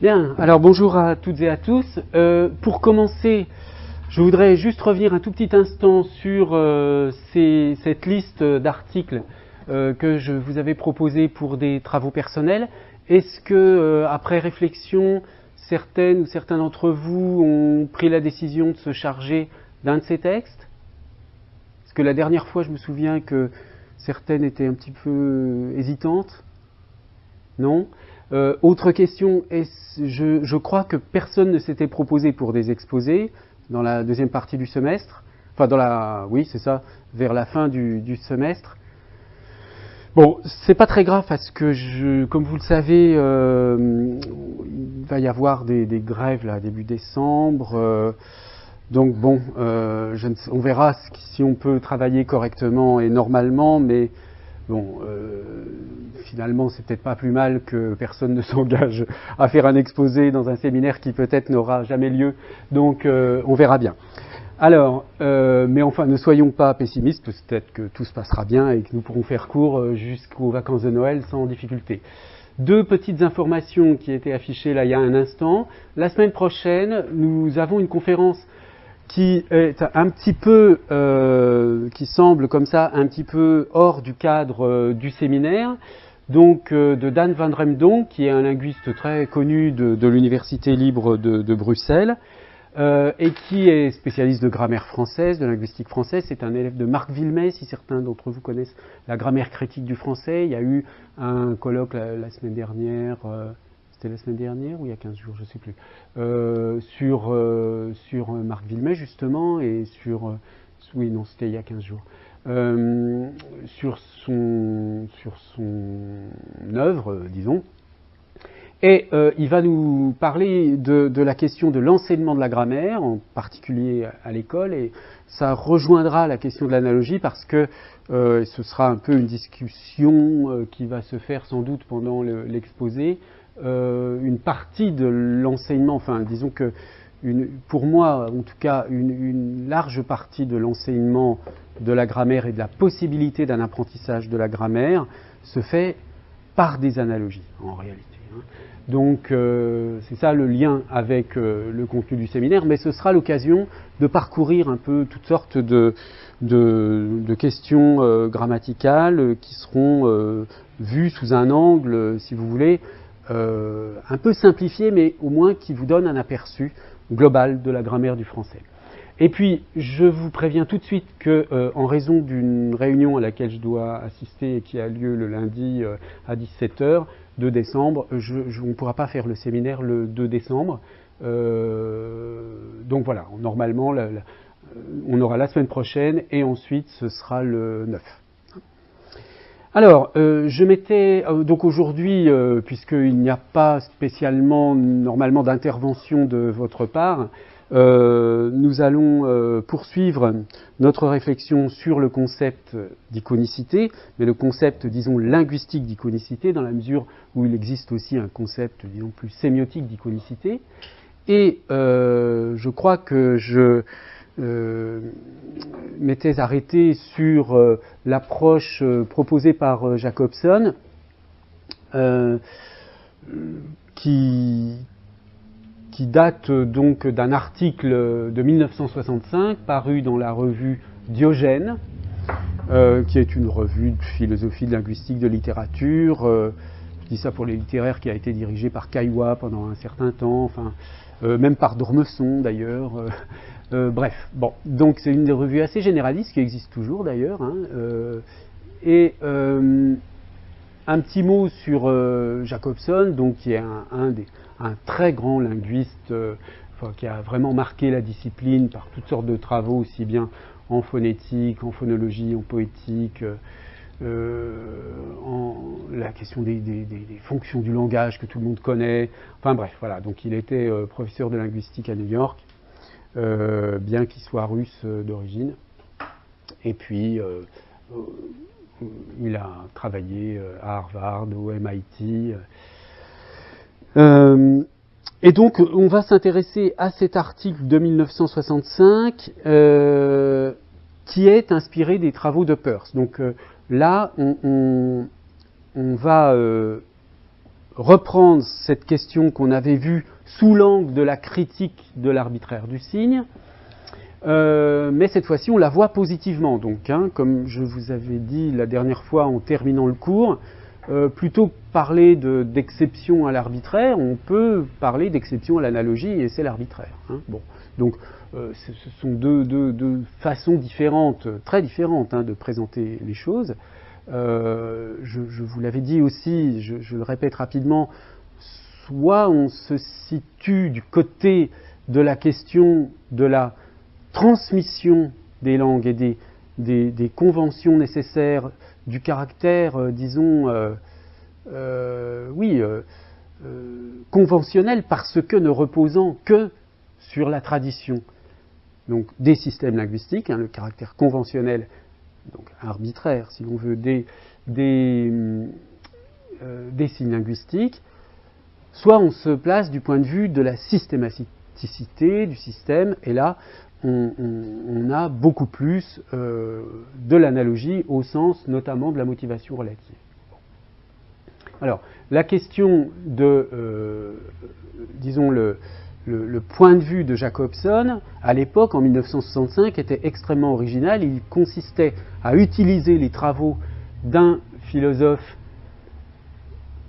Bien, alors bonjour à toutes et à tous. Pour commencer, je voudrais juste revenir un tout petit instant sur cette liste d'articles que je vous avais proposés pour des travaux personnels. Est-ce que, après réflexion, certaines ou certains d'entre vous ont pris la décision de se charger d'un de ces textes? Parce que la dernière fois, je me souviens que certaines étaient un petit peu hésitantes. Non? Autre question, je crois que personne ne s'était proposé pour des exposés dans la deuxième partie du semestre. Enfin, oui, c'est ça, vers la fin du semestre. Bon, c'est pas très grave parce que, comme vous le savez, il va y avoir des grèves là, début décembre. Donc bon, on verra si on peut travailler correctement et normalement, mais bon, finalement, c'est peut-être pas plus mal que personne ne s'engage à faire un exposé dans un séminaire qui peut-être n'aura jamais lieu. Donc, on verra bien. Alors, mais enfin, ne soyons pas pessimistes, peut-être que tout se passera bien et que nous pourrons faire court jusqu'aux vacances de Noël sans difficulté. Deux petites informations qui étaient affichées là il y a un instant. La semaine prochaine, nous avons une conférence qui est un petit peu, qui semble comme ça un petit peu hors du cadre du séminaire, donc de Dan van Remdonk, qui est un linguiste très connu de l'Université libre de Bruxelles, et qui est spécialiste de grammaire française, de linguistique française. C'est un élève de Marc Villemey, si certains d'entre vous connaissent la grammaire critique du français. Il y a eu un colloque la semaine dernière, c'était la semaine dernière ou il y a 15 jours, je ne sais plus, sur Marc Villemey justement, et oui non, c'était il y a 15 jours, sur son œuvre, disons. Et il va nous parler de la question de l'enseignement de la grammaire, en particulier à l'école, et ça rejoindra la question de l'analogie parce que ce sera un peu une discussion qui va se faire sans doute pendant l'exposé. Une partie de l'enseignement, enfin disons que pour moi en tout cas une large partie de l'enseignement de la grammaire et de la possibilité d'un apprentissage de la grammaire se fait par des analogies en réalité. Donc c'est ça le lien avec le contenu du séminaire, mais ce sera l'occasion de parcourir un peu toutes sortes de questions grammaticales qui seront vues sous un angle, si vous voulez, un peu simplifié, mais au moins qui vous donne un aperçu global de la grammaire du français. Et puis, je vous préviens tout de suite que, en raison d'une réunion à laquelle je dois assister et qui a lieu le lundi à 17h, 2 décembre, on ne pourra pas faire le séminaire le 2 décembre. Donc voilà, normalement, on aura la semaine prochaine et ensuite ce sera le 9. Alors, je m'étais donc aujourd'hui, puisqu'il n'y a pas spécialement normalement d'intervention de votre part, nous allons poursuivre notre réflexion sur le concept d'iconicité, mais le concept, disons, linguistique d'iconicité, dans la mesure où il existe aussi un concept, disons, plus sémiotique d'iconicité. Et je crois que je m'étais arrêté sur l'approche proposée par Jacobson, qui date donc d'un article de 1965 paru dans la revue Diogène, qui est une revue de philosophie, de linguistique, de littérature. Je dis ça pour les littéraires, qui a été dirigée par Caillois pendant un certain temps, enfin, même par d'Ormesson d'ailleurs. Bref, bon, donc c'est une des revues assez généralistes qui existe toujours d'ailleurs. Hein, et un petit mot sur Jacobson, donc qui est un très grand linguiste, qui a vraiment marqué la discipline par toutes sortes de travaux, aussi bien en phonétique, en phonologie, en poétique, en la question des fonctions du langage que tout le monde connaît. Enfin bref, voilà. Donc il était professeur de linguistique à New York, bien qu'il soit russe d'origine. Et puis il a travaillé à Harvard, au MIT. Et donc, on va s'intéresser à cet article de 1965 qui est inspiré des travaux de Peirce. Donc là, on va reprendre cette question qu'on avait vue sous l'angle de la critique de l'arbitraire du signe, mais cette fois-ci on la voit positivement. Donc, comme je vous avais dit la dernière fois en terminant le cours, plutôt que parler d'exception à l'arbitraire, on peut parler d'exception à l'analogie, et c'est l'arbitraire. Bon. Donc, ce sont deux façons différentes, très différentes, de présenter les choses. Je vous l'avais dit aussi, je le répète rapidement, soit on se situe du côté de la question de la transmission des langues et des conventions nécessaires, du caractère, disons, conventionnel, parce que ne reposant que sur la tradition. Donc des systèmes linguistiques, le caractère conventionnel, donc arbitraire si l'on veut, des signes linguistiques, soit on se place du point de vue de la systématicité du système, et là on a beaucoup plus de l'analogie au sens notamment de la motivation relative. Alors, la question de, disons, le point de vue de Jacobson, à l'époque, en 1965, était extrêmement original. Il consistait à utiliser les travaux d'un philosophe,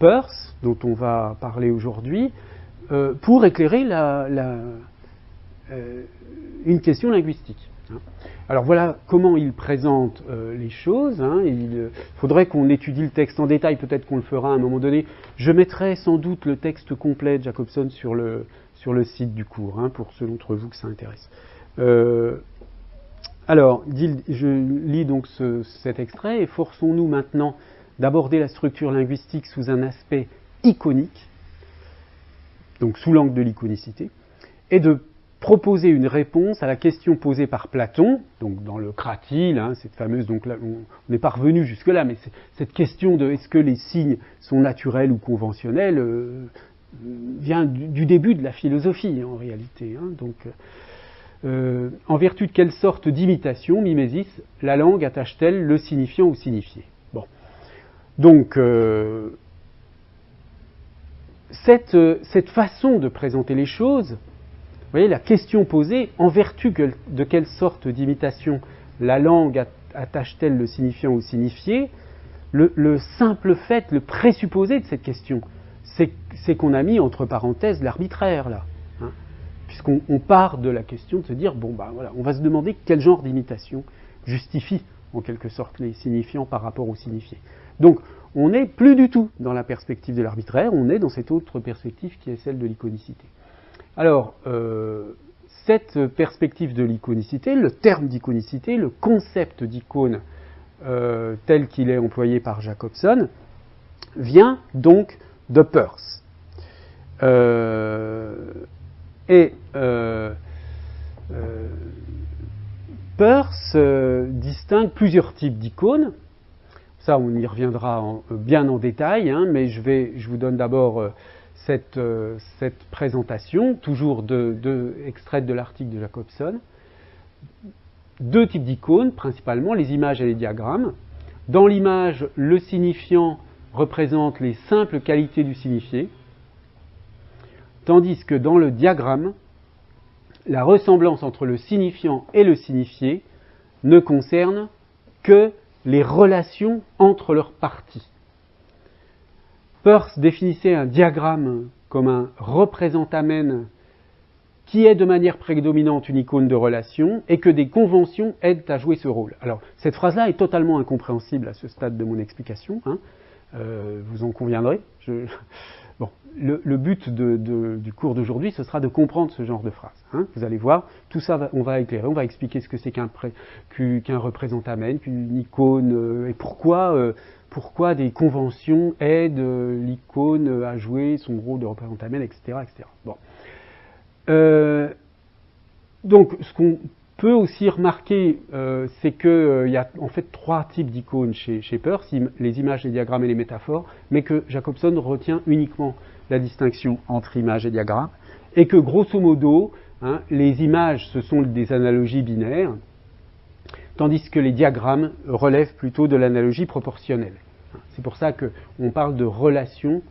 Peirce, dont on va parler aujourd'hui, pour éclairer une question linguistique. Alors voilà comment il présente les choses. Il faudrait qu'on étudie le texte en détail, peut-être qu'on le fera à un moment donné. Je mettrai sans doute le texte complet de Jacobson sur le site du cours, pour ceux d'entre vous que ça intéresse. Alors, je lis donc cet extrait, et forçons-nous maintenant d'aborder la structure linguistique sous un aspect iconique, donc sous l'angle de l'iconicité, et de proposer une réponse à la question posée par Platon, donc dans le Cratyle, cette fameuse, donc là, on n'est pas revenu jusque-là, mais cette question de est-ce que les signes sont naturels ou conventionnels vient du début de la philosophie en réalité. Donc, en vertu de quelle sorte d'imitation, mimésis, la langue attache-t-elle le signifiant au signifié? Bon. Donc, cette façon de présenter les choses, vous voyez, la question posée, en vertu de quelle sorte d'imitation la langue attache-t-elle le signifiant au signifié, le simple fait, le présupposé de cette question, c'est qu'on a mis entre parenthèses l'arbitraire, là. Puisqu'on part de la question de se dire, voilà, on va se demander quel genre d'imitation justifie, en quelque sorte, les signifiants par rapport aux signifiés. Donc, on n'est plus du tout dans la perspective de l'arbitraire, on est dans cette autre perspective qui est celle de l'iconicité. Alors, cette perspective de l'iconicité, le terme d'iconicité, le concept d'icône tel qu'il est employé par Jacobson, vient donc de Peirce. Peirce distingue plusieurs types d'icônes. Ça, on y reviendra bien en détail, mais je vous donne d'abord cette présentation, toujours extraite de l'article de Jacobson. Deux types d'icônes, principalement, les images et les diagrammes. Dans l'image, le signifiant représente les simples qualités du signifié, tandis que dans le diagramme, la ressemblance entre le signifiant et le signifié ne concerne que les relations entre leurs parties. Peirce définissait un diagramme comme un représentamen qui est de manière prédominante une icône de relation et que des conventions aident à jouer ce rôle. Alors, cette phrase-là est totalement incompréhensible à ce stade de mon explication, vous en conviendrez. Le but du cours d'aujourd'hui, ce sera de comprendre ce genre de phrase. Vous allez voir, tout ça, on va éclairer, on va expliquer ce que c'est qu'un représentamen, qu'une icône, et pourquoi des conventions aident l'icône à jouer son rôle de représentamen, etc. etc. Bon. Donc, ce qu'on peut aussi remarquer, c'est qu'il y a en fait trois types d'icônes chez Peirce, les images, les diagrammes et les métaphores, mais que Jacobson retient uniquement la distinction entre images et diagrammes, et que grosso modo, les images, ce sont des analogies binaires, tandis que les diagrammes relèvent plutôt de l'analogie proportionnelle. C'est pour ça qu'on parle de relation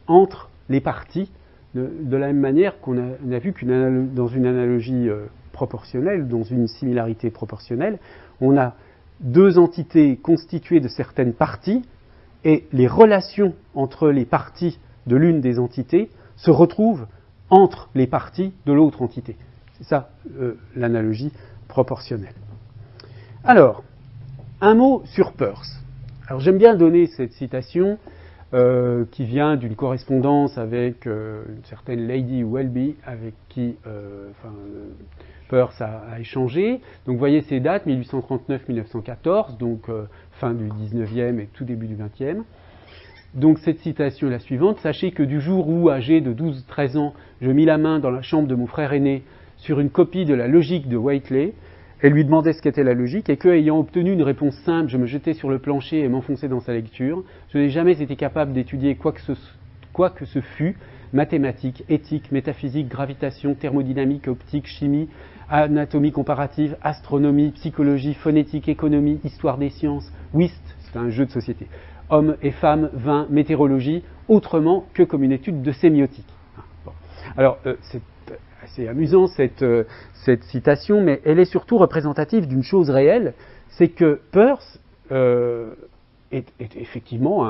entre les parties, de la même manière qu'on a vu dans une analogie proportionnelle, dans une similarité proportionnelle, on a deux entités constituées de certaines parties, et les relations entre les parties de l'une des entités se retrouvent entre les parties de l'autre entité. C'est ça l'analogie proportionnelle. Alors, un mot sur Peirce. Alors j'aime bien donner cette citation qui vient d'une correspondance avec une certaine Lady Welby, avec qui Peirce a échangé. Donc vous voyez ces dates, 1839-1914, donc fin du 19e et tout début du 20e. Donc cette citation est la suivante: « Sachez que du jour où, âgé de 12-13 ans, je mis la main dans la chambre de mon frère aîné sur une copie de la logique de Whateley, et lui demandait ce qu'était la logique, et que, ayant obtenu une réponse simple, je me jetais sur le plancher et m'enfonçais dans sa lecture. Je n'ai jamais été capable d'étudier quoi que ce fût, mathématiques, éthique, métaphysique, gravitation, thermodynamique, optique, chimie, anatomie comparative, astronomie, psychologie, phonétique, économie, histoire des sciences, whist, c'est un jeu de société, hommes et femmes, vin, météorologie, autrement que comme une étude de sémiotique. » Bon. Alors, c'est assez amusant cette citation, mais elle est surtout représentative d'une chose réelle, c'est que Peirce est effectivement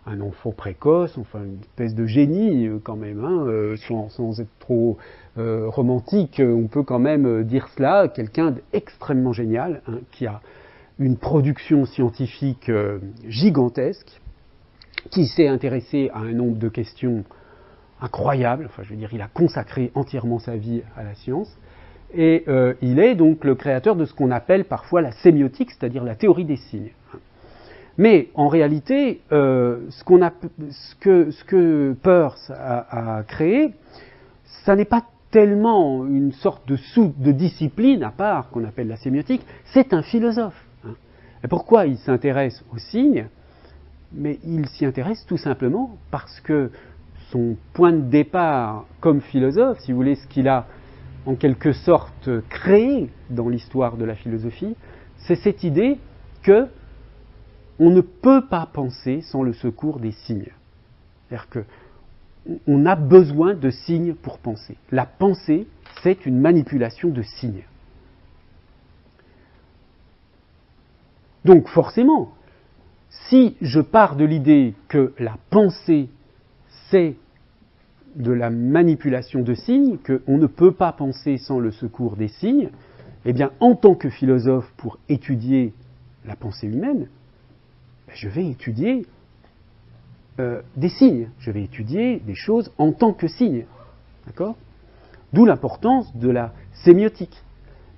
un enfant précoce, enfin une espèce de génie quand même, hein, sans être trop romantique, on peut quand même dire cela, quelqu'un d'extrêmement génial, hein, qui a une production scientifique gigantesque, qui s'est intéressé à un nombre de questions incroyable, enfin je veux dire, il a consacré entièrement sa vie à la science, et il est donc le créateur de ce qu'on appelle parfois la sémiotique, c'est-à-dire la théorie des signes. Mais en réalité, ce que Peirce a créé, ça n'est pas tellement une sorte de discipline à part qu'on appelle la sémiotique, c'est un philosophe. Et pourquoi il s'intéresse aux signes? Mais il s'y intéresse tout simplement parce que son point de départ comme philosophe, si vous voulez, ce qu'il a en quelque sorte créé dans l'histoire de la philosophie, c'est cette idée que on ne peut pas penser sans le secours des signes. C'est-à-dire qu'on a besoin de signes pour penser. La pensée, c'est une manipulation de signes. Donc forcément, si je pars de l'idée que la pensée, c'est de la manipulation de signes, qu'on ne peut pas penser sans le secours des signes, eh bien, en tant que philosophe, pour étudier la pensée humaine, je vais étudier des signes, je vais étudier des choses en tant que signes. D'accord ? D'où l'importance de la sémiotique.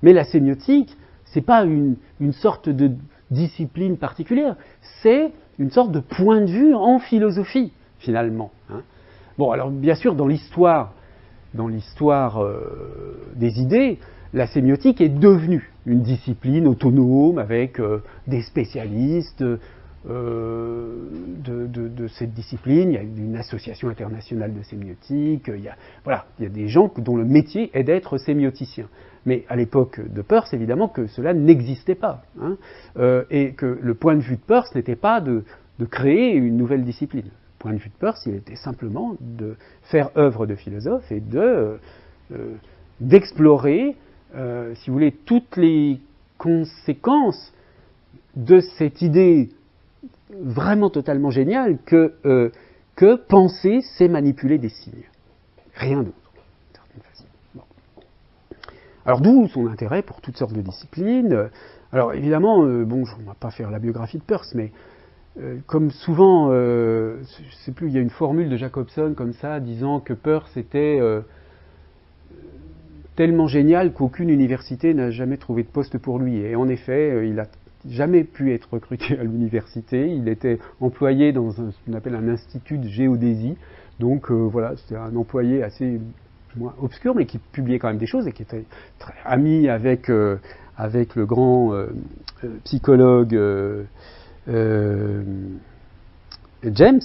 Mais la sémiotique, ce n'est pas une sorte de discipline particulière, c'est une sorte de point de vue en philosophie, finalement. Hein. Bon, alors bien sûr, dans l'histoire des idées, la sémiotique est devenue une discipline autonome avec des spécialistes de cette discipline. Il y a une association internationale de sémiotique, il y a des gens dont le métier est d'être sémioticien. Mais à l'époque de Peirce, évidemment que cela n'existait pas. Hein, et que le point de vue de Peirce n'était pas de créer une nouvelle discipline. Le point de vue de Peirce, il était simplement de faire œuvre de philosophe et d'explorer, si vous voulez, toutes les conséquences de cette idée vraiment totalement géniale que penser, c'est manipuler des signes. Rien d'autre. Alors d'où son intérêt pour toutes sortes de disciplines. Alors évidemment, bon, on ne va pas faire la biographie de Peirce, mais comme souvent, je ne sais plus, il y a une formule de Jacobson comme ça, disant que Peirce était tellement génial qu'aucune université n'a jamais trouvé de poste pour lui. Et en effet, il n'a jamais pu être recruté à l'université. Il était employé dans ce qu'on appelle un institut de géodésie. Donc voilà, c'était un employé assez moins obscur, mais qui publiait quand même des choses et qui était très ami avec le grand psychologue James,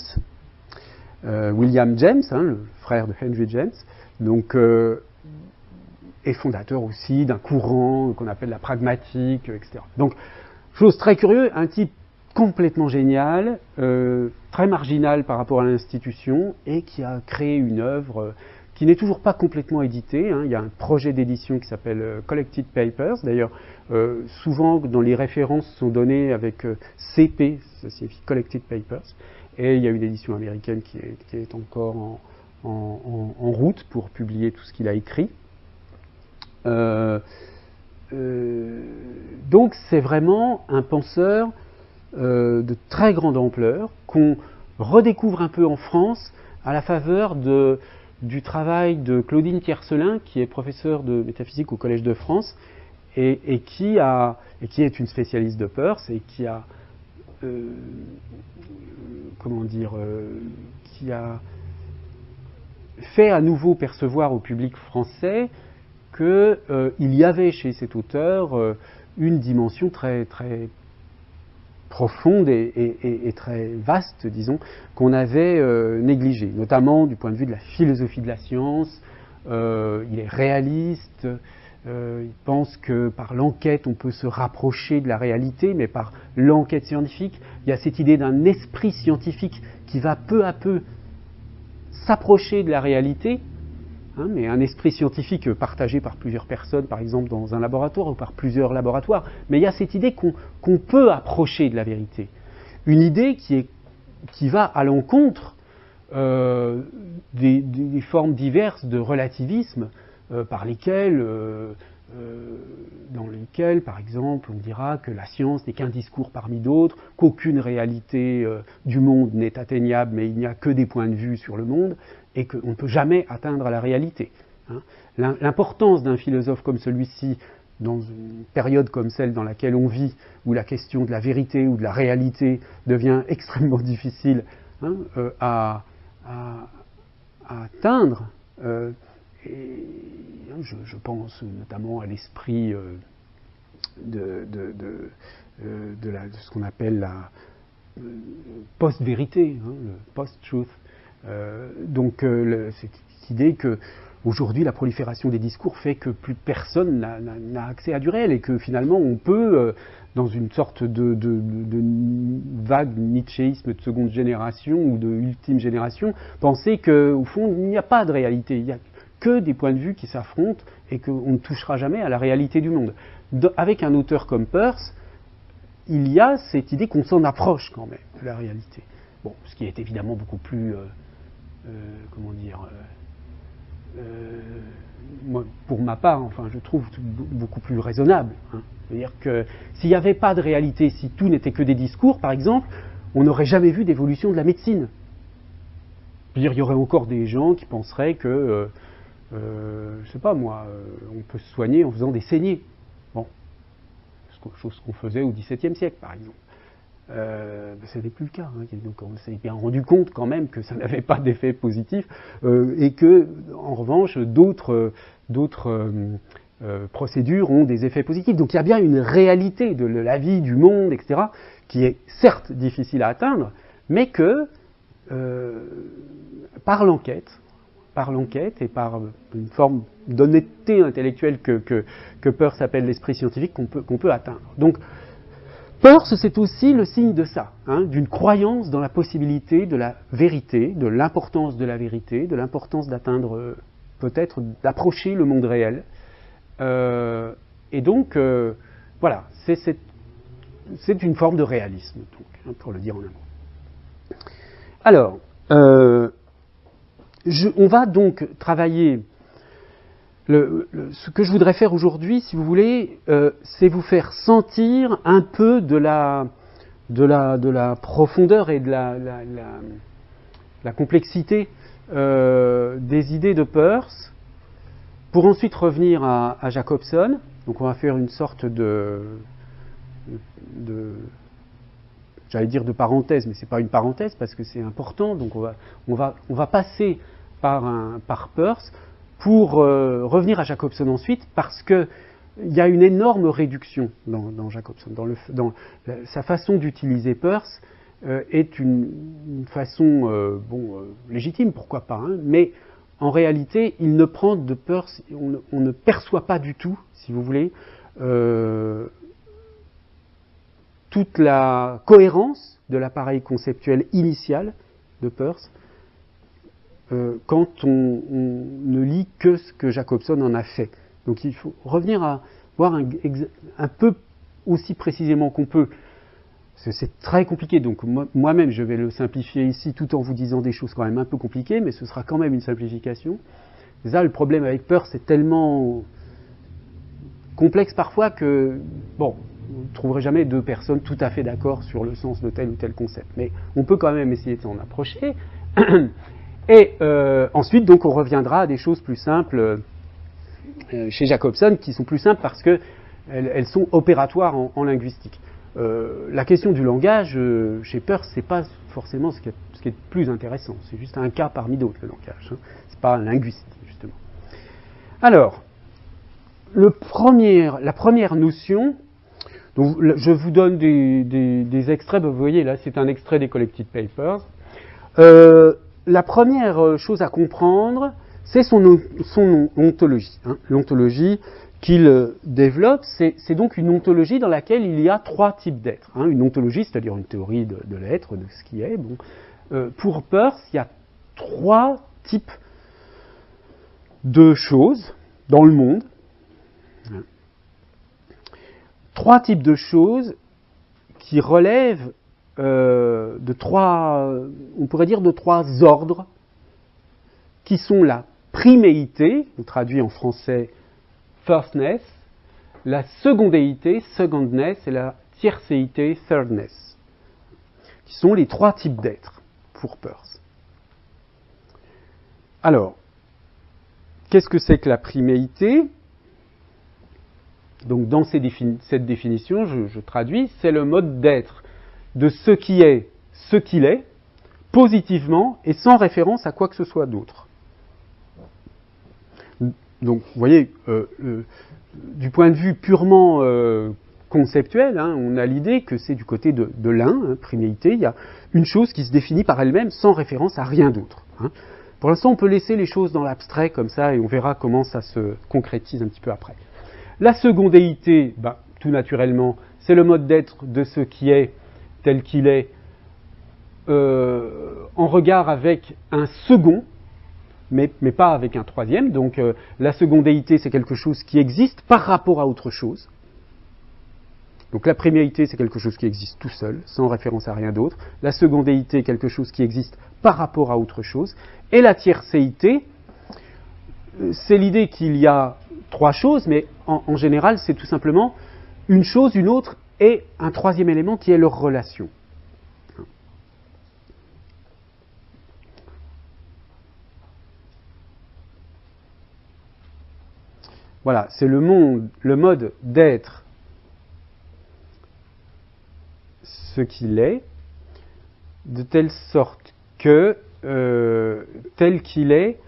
William James, hein, le frère de Henry James, donc est fondateur aussi d'un courant qu'on appelle la pragmatique, etc. Donc, chose très curieuse, un type complètement génial, très marginal par rapport à l'institution, et qui a créé une œuvre qui n'est toujours pas complètement éditée. Hein. Il y a un projet d'édition qui s'appelle Collected Papers. D'ailleurs, souvent dans les références sont données avec CP, ça signifie Collected Papers. Et il y a une édition américaine qui est encore en route pour publier tout ce qu'il a écrit. Donc c'est vraiment un penseur de très grande ampleur qu'on redécouvre un peu en France à la faveur du travail de Claudine Tiercelin, qui est professeure de métaphysique au Collège de France et qui est une spécialiste de Peirce et qui a qui a fait à nouveau percevoir au public français qu'il y avait chez cet auteur une dimension très, très profonde et très vaste, disons, qu'on avait négligée, notamment du point de vue de la philosophie de la science. Il est réaliste, il pense que par l'enquête on peut se rapprocher de la réalité, mais par l'enquête scientifique, il y a cette idée d'un esprit scientifique qui va peu à peu s'approcher de la réalité, hein, mais un esprit scientifique partagé par plusieurs personnes, par exemple dans un laboratoire ou par plusieurs laboratoires, mais il y a cette idée qu'on peut approcher de la vérité. Une idée qui va à l'encontre des formes diverses de relativisme dans lesquelles, par exemple, on dira que la science n'est qu'un discours parmi d'autres, qu'aucune réalité du monde n'est atteignable, mais il n'y a que des points de vue sur le monde, et qu'on ne peut jamais atteindre la réalité. Hein. L'importance d'un philosophe comme celui-ci, dans une période comme celle dans laquelle on vit, où la question de la vérité ou de la réalité devient extrêmement difficile à atteindre, je pense notamment à l'esprit de ce qu'on appelle la post-vérité, hein, le post-truth. Donc cette idée que aujourd'hui la prolifération des discours fait que plus personne n'a accès à du réel et que finalement on peut, dans une sorte de vague nietzschéisme de seconde génération ou de ultime génération, penser qu'au fond il n'y a pas de réalité, il n'y a que des points de vue qui s'affrontent et qu'on ne touchera jamais à la réalité du monde. Avec un auteur comme Peirce, il y a cette idée qu'on s'en approche quand même de la réalité. Bon, ce qui est évidemment beaucoup plus, moi, pour ma part, enfin, je trouve beaucoup plus raisonnable. Hein. C'est-à-dire que s'il n'y avait pas de réalité, si tout n'était que des discours, par exemple, on n'aurait jamais vu d'évolution de la médecine. Je veux dire, il y aurait encore des gens qui penseraient que, je sais pas moi, on peut se soigner en faisant des saignées. Bon, chose qu'on faisait au XVIIe siècle, par exemple. Ce n'est plus le cas. Hein. Donc on s'est bien rendu compte quand même que ça n'avait pas d'effet positif et que, en revanche, d'autres procédures ont des effets positifs. Donc il y a bien une réalité de la vie, du monde, etc., qui est certes difficile à atteindre, mais que par l'enquête et par une forme d'honnêteté intellectuelle que Peirce appelle l'esprit scientifique qu'on peut atteindre. Donc Peirce, c'est aussi le signe de ça, hein, d'une croyance dans la possibilité de la vérité, de l'importance de la vérité, de l'importance d'atteindre, peut-être d'approcher le monde réel. Et donc, voilà, c'est une forme de réalisme, donc, hein, pour le dire en un mot. Alors, on va donc travailler. Ce que je voudrais faire aujourd'hui, si vous voulez, c'est vous faire sentir un peu de la profondeur et de la complexité des idées de Peirce, pour ensuite revenir à Jacobson. Donc on va faire une sorte j'allais dire de parenthèse, mais c'est pas une parenthèse parce que c'est important. Donc on va passer par Peirce pour revenir à Jacobson ensuite, parce qu'il y a une énorme réduction dans Jacobson. Sa façon d'utiliser Peirce est une façon légitime, pourquoi pas, hein, mais en réalité, il ne prend de Peirce, on ne perçoit pas du tout, si vous voulez, toute la cohérence de l'appareil conceptuel initial de Peirce quand on ne lit que ce que Jacobson en a fait. Donc il faut revenir à voir un peu aussi précisément qu'on peut. C'est très compliqué, donc moi-même je vais le simplifier ici tout en vous disant des choses quand même un peu compliquées, mais ce sera quand même une simplification. C'est ça le problème avec Peirce, c'est tellement complexe parfois que, bon, vous ne trouverez jamais deux personnes tout à fait d'accord sur le sens de tel ou tel concept, mais on peut quand même essayer de s'en approcher. Et ensuite, donc, on reviendra à des choses plus simples chez Jacobson, qui sont plus simples parce qu'elles sont opératoires en linguistique. La question du langage, chez Peirce, c'est pas forcément ce qui est plus intéressant. C'est juste un cas parmi d'autres, le langage. Hein. C'est pas un linguiste, justement. Alors, la première notion, donc, je vous donne des extraits, vous voyez là, c'est un extrait des Collected Papers. La première chose à comprendre, c'est son ontologie. Hein. L'ontologie qu'il développe, c'est donc une ontologie dans laquelle il y a trois types d'êtres. Hein. Une ontologie, c'est-à-dire une théorie de l'être, de ce qui est. Bon. Pour Peirce, il y a trois types de choses dans le monde. Hein. Trois types de choses qui relèvent de trois, on pourrait dire de trois ordres, qui sont la priméité, on traduit en français firstness, la secondéité, secondness, et la tiercéité, thirdness, qui sont les trois types d'êtres pour Peirce. Alors, qu'est-ce que c'est que la priméité ? Donc, dans cette définition, je traduis, c'est le mode d'être de ce qui est ce qu'il est, positivement et sans référence à quoi que ce soit d'autre. Donc, vous voyez, du point de vue purement conceptuel, hein, on a l'idée que c'est du côté de l'un, hein, priméité, il y a une chose qui se définit par elle-même sans référence à rien d'autre. Hein. Pour l'instant, on peut laisser les choses dans l'abstrait comme ça et on verra comment ça se concrétise un petit peu après. La secondéité, tout naturellement, c'est le mode d'être de ce qui est tel qu'il est, en regard avec un second, mais pas avec un troisième. Donc la secondéité, c'est quelque chose qui existe par rapport à autre chose. Donc la priméité, c'est quelque chose qui existe tout seul, sans référence à rien d'autre. La secondéité, quelque chose qui existe par rapport à autre chose. Et la tiercéité, c'est l'idée qu'il y a trois choses, mais en général, c'est tout simplement une chose, une autre, et un troisième élément qui est leur relation. Voilà, c'est le mode d'être ce qu'il est, de telle sorte que, tel qu'il est,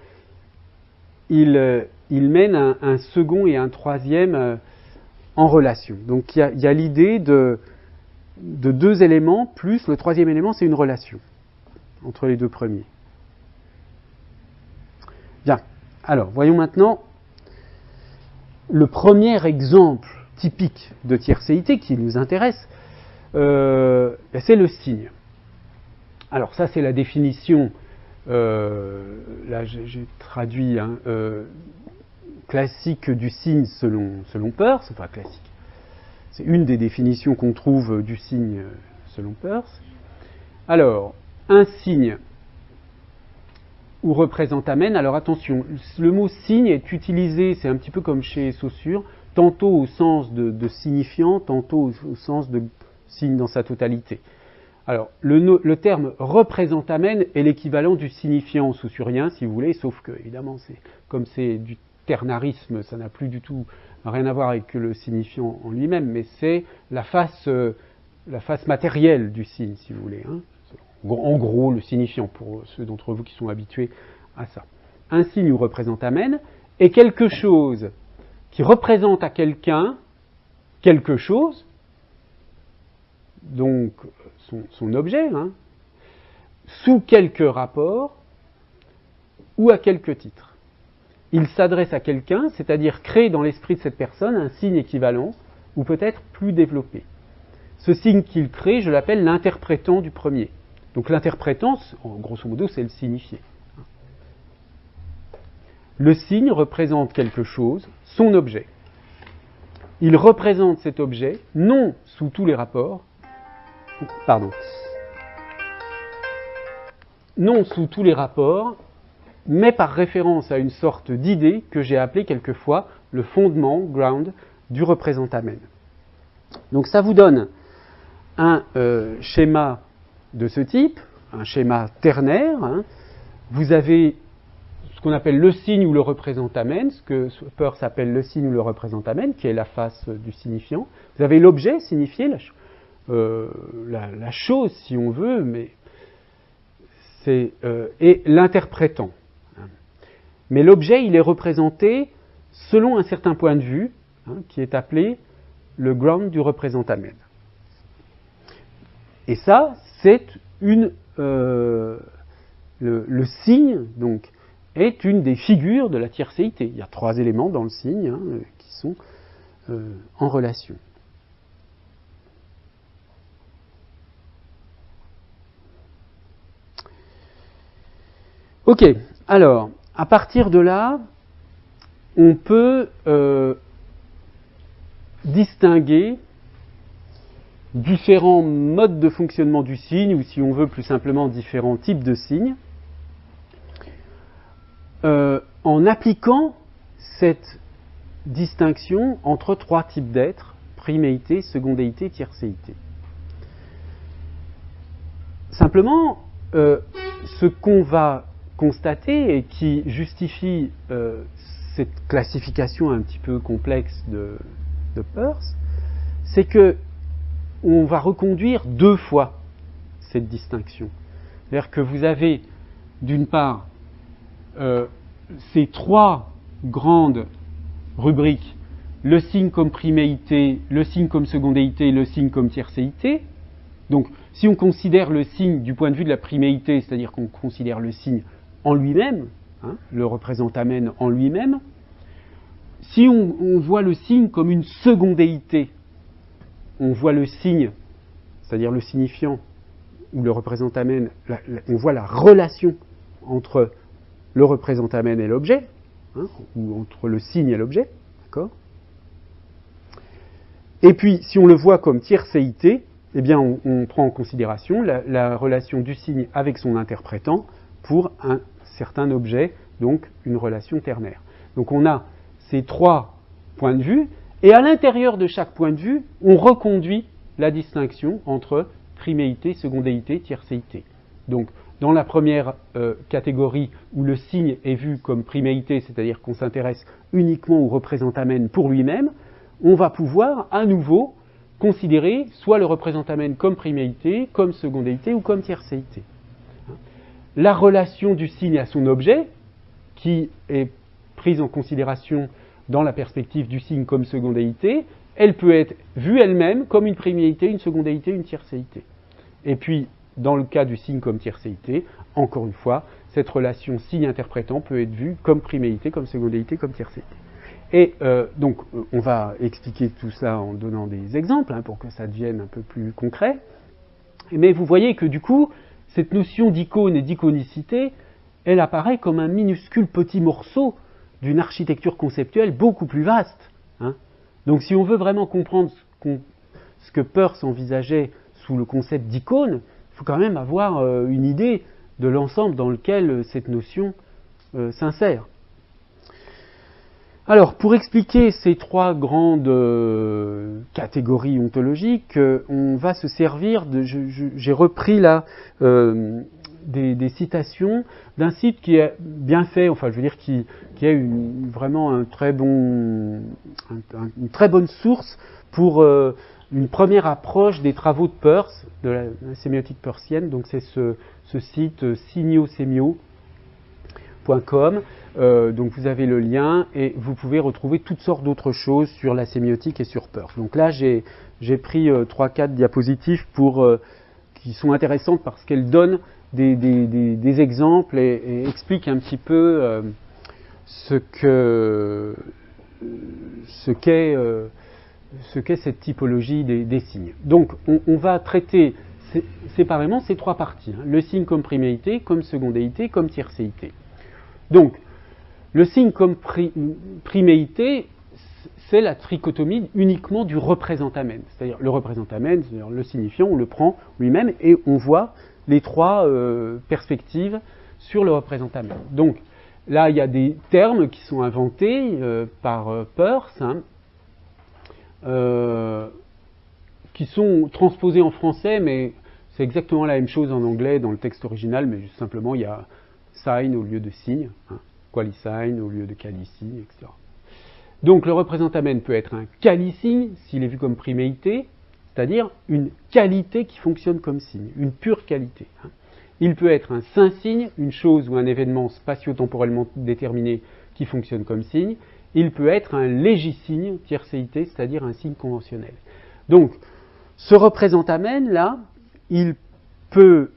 il mène un second et un troisième en relation. Donc il y a l'idée de deux éléments, plus le troisième élément, c'est une relation entre les deux premiers. Bien, alors voyons maintenant le premier exemple typique de tiercéité qui nous intéresse, c'est le signe. Alors ça, c'est la définition, là j'ai traduit, hein, classique du signe selon Peirce, enfin classique. C'est une des définitions qu'on trouve du signe selon Peirce. Alors, un signe ou représente amène, alors attention, le mot signe est utilisé, c'est un petit peu comme chez Saussure, tantôt au sens de signifiant, tantôt au sens de signe dans sa totalité. Alors, le terme représente amène est l'équivalent du signifiant saussurien, si vous voulez, sauf que, évidemment, comme c'est du ternarisme, ça n'a plus du tout rien à voir avec le signifiant en lui-même, mais c'est la face matérielle du signe, si vous voulez. Hein. En gros, le signifiant, pour ceux d'entre vous qui sont habitués à ça. Un signe ou représente amène est quelque chose qui représente à quelqu'un quelque chose, donc son objet, hein, sous quelque rapport ou à quelque titre. Il s'adresse à quelqu'un, c'est-à-dire crée dans l'esprit de cette personne un signe équivalent ou peut-être plus développé. ce signe qu'il crée, je l'appelle l'interprétant du premier. Donc l'interprétant, grosso modo, c'est le signifié. Le signe représente quelque chose, son objet. Il représente cet objet, non sous tous les rapports, non sous tous les rapports, mais par référence à une sorte d'idée que j'ai appelée quelquefois le fondement, ground, du représentamen. Donc ça vous donne un schéma de ce type, un schéma ternaire. Hein. Vous avez ce qu'on appelle le signe ou le représentamen, ce que Peirce appelle le signe ou le représentamen, qui est la face du signifiant. Vous avez l'objet signifié, la chose si on veut, mais et l'interprétant. Mais l'objet, il est représenté selon un certain point de vue, hein, qui est appelé le ground du représentamen. Et ça, c'est le signe, donc, est une des figures de la tiercéité. Il y a 3 éléments dans le signe, hein, qui sont en relation. Ok, alors, à partir de là, on peut distinguer différents modes de fonctionnement du signe, ou si on veut plus simplement différents types de signes, en appliquant cette distinction entre 3 types d'êtres, priméité, secondéité, tiercéité. Simplement, ce qu'on va constater et qui justifie cette classification un petit peu complexe de Peirce, c'est que on va reconduire 2 fois cette distinction. C'est-à-dire que vous avez, d'une part, ces 3 grandes rubriques, le signe comme priméité, le signe comme secondéité et le signe comme tiercéité. Donc, si on considère le signe du point de vue de la priméité, c'est-à-dire qu'on considère le signe en lui-même, hein, le représentamen en lui-même, si on voit le signe comme une secondéité, on voit le signe, c'est-à-dire le signifiant, ou le représentamen, on voit la relation entre le représentamen et l'objet, hein, ou entre le signe et l'objet, d'accord ? Et puis, si on le voit comme tiercéité, eh bien, on prend en considération la relation du signe avec son interprétant pour un certain objet, donc une relation ternaire. Donc on a ces 3 points de vue, et à l'intérieur de chaque point de vue, on reconduit la distinction entre priméité, secondéité, tiercéité. Donc, dans la première catégorie où le signe est vu comme priméité, c'est-à-dire qu'on s'intéresse uniquement au représentamen pour lui-même, on va pouvoir à nouveau considérer soit le représentamen comme priméité, comme secondéité ou comme tiercéité. La relation du signe à son objet, qui est prise en considération dans la perspective du signe comme secondéité, elle peut être vue elle-même comme une priméité, une secondéité, une tiercéité. Et puis, dans le cas du signe comme tiercéité, encore une fois, cette relation signe-interprétant peut être vue comme priméité, comme secondéité, comme tiercéité. Et donc, on va expliquer tout ça en donnant des exemples, hein, pour que ça devienne un peu plus concret. Mais vous voyez que du coup, cette notion d'icône et d'iconicité, elle apparaît comme un minuscule petit morceau d'une architecture conceptuelle beaucoup plus vaste. Hein. Donc si on veut vraiment comprendre ce que Peirce envisageait sous le concept d'icône, il faut quand même avoir une idée de l'ensemble dans lequel cette notion s'insère. Alors, pour expliquer ces 3 grandes catégories ontologiques, on va se servir j'ai repris là des citations d'un site qui est bien fait, enfin je veux dire qui a vraiment une très bonne source pour une première approche des travaux de Peirce, de la sémiotique peircienne. Donc c'est ce site signosemio.com. Donc vous avez le lien et vous pouvez retrouver toutes sortes d'autres choses sur la sémiotique et sur Peirce. Donc là j'ai pris 3-4 diapositives qui sont intéressantes parce qu'elles donnent des exemples et expliquent un petit peu ce qu'est ce qu'est cette typologie des signes. Donc, on va traiter séparément ces trois parties, hein, le signe comme priméité, comme secondéité, comme tiercéité. Donc, le signe comme priméité, c'est la trichotomie uniquement du représentamen. C'est-à-dire le représentamen, c'est-à-dire le signifiant, on le prend lui-même et on voit les trois perspectives sur le représentamen. Donc là, il y a des termes qui sont inventés par Peirce, hein, qui sont transposés en français, mais c'est exactement la même chose en anglais dans le texte original, mais juste simplement il y a sign au lieu de signe, hein, qualisign au lieu de qualisigne, etc. Donc le représentamen peut être un qualisigne s'il est vu comme priméité, c'est-à-dire une qualité qui fonctionne comme signe, une pure qualité. Hein. Il peut être un saint-signe, une chose ou un événement spatio-temporellement déterminé qui fonctionne comme signe. Il peut être un légisigne, tiercéité, c'est-à-dire un signe conventionnel. Donc, ce représentamen-là, il peut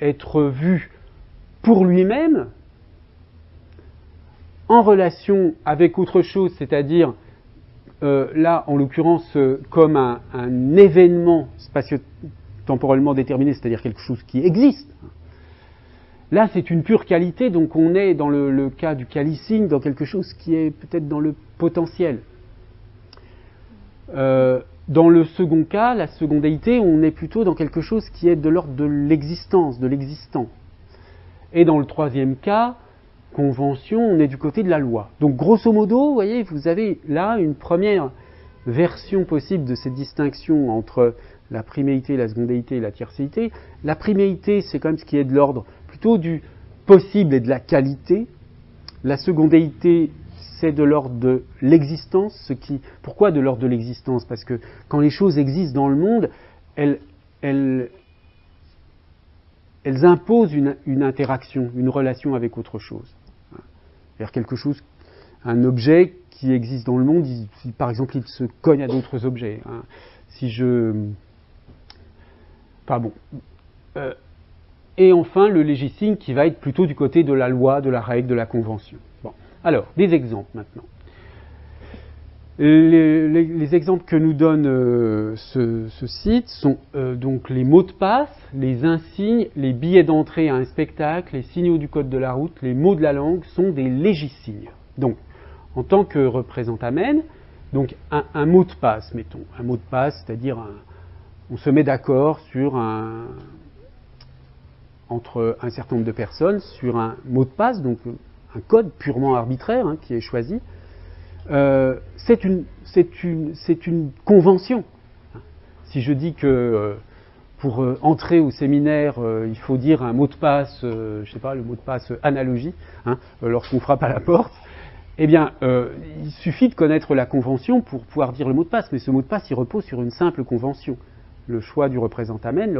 être vu pour lui-même, en relation avec autre chose, c'est-à-dire, là, en l'occurrence, comme un événement spatio-temporellement déterminé, c'est-à-dire quelque chose qui existe. Là, c'est une pure qualité, donc on est, dans le cas du qualisigne, dans quelque chose qui est peut-être dans le potentiel. Dans le second cas, la secondéité, on est plutôt dans quelque chose qui est de l'ordre de l'existence, de l'existant. Et dans le troisième cas, convention, on est du côté de la loi. Donc grosso modo, vous voyez, vous avez là une première version possible de cette distinction entre la priméité, la secondéité et la tiercéité. La priméité, c'est quand même ce qui est de l'ordre plutôt du possible et de la qualité. La secondéité, c'est de l'ordre de l'existence. Pourquoi de l'ordre de l'existence? Parce que quand les choses existent dans le monde, elles imposent une interaction, une relation avec autre chose. C'est-à-dire quelque chose, un objet qui existe dans le monde, par exemple, il se cogne à d'autres objets. Hein. Et enfin, le légisigne qui va être plutôt du côté de la loi, de la règle, de la convention. Bon. Alors, des exemples maintenant. Les exemples que nous donne ce site sont donc les mots de passe, les insignes, les billets d'entrée à un spectacle, les signaux du code de la route, les mots de la langue sont des légisignes. Donc, en tant que représentamen, donc un mot de passe, mettons, un mot de passe, c'est-à-dire on se met d'accord entre un certain nombre de personnes sur un mot de passe, donc un code purement arbitraire hein, qui est choisi. C'est une convention. Si je dis que pour entrer au séminaire, il faut dire un mot de passe, je sais pas, le mot de passe analogie, hein, lorsqu'on frappe à la porte, eh bien, il suffit de connaître la convention pour pouvoir dire le mot de passe, mais ce mot de passe, il repose sur une simple convention. Le choix du représentamen,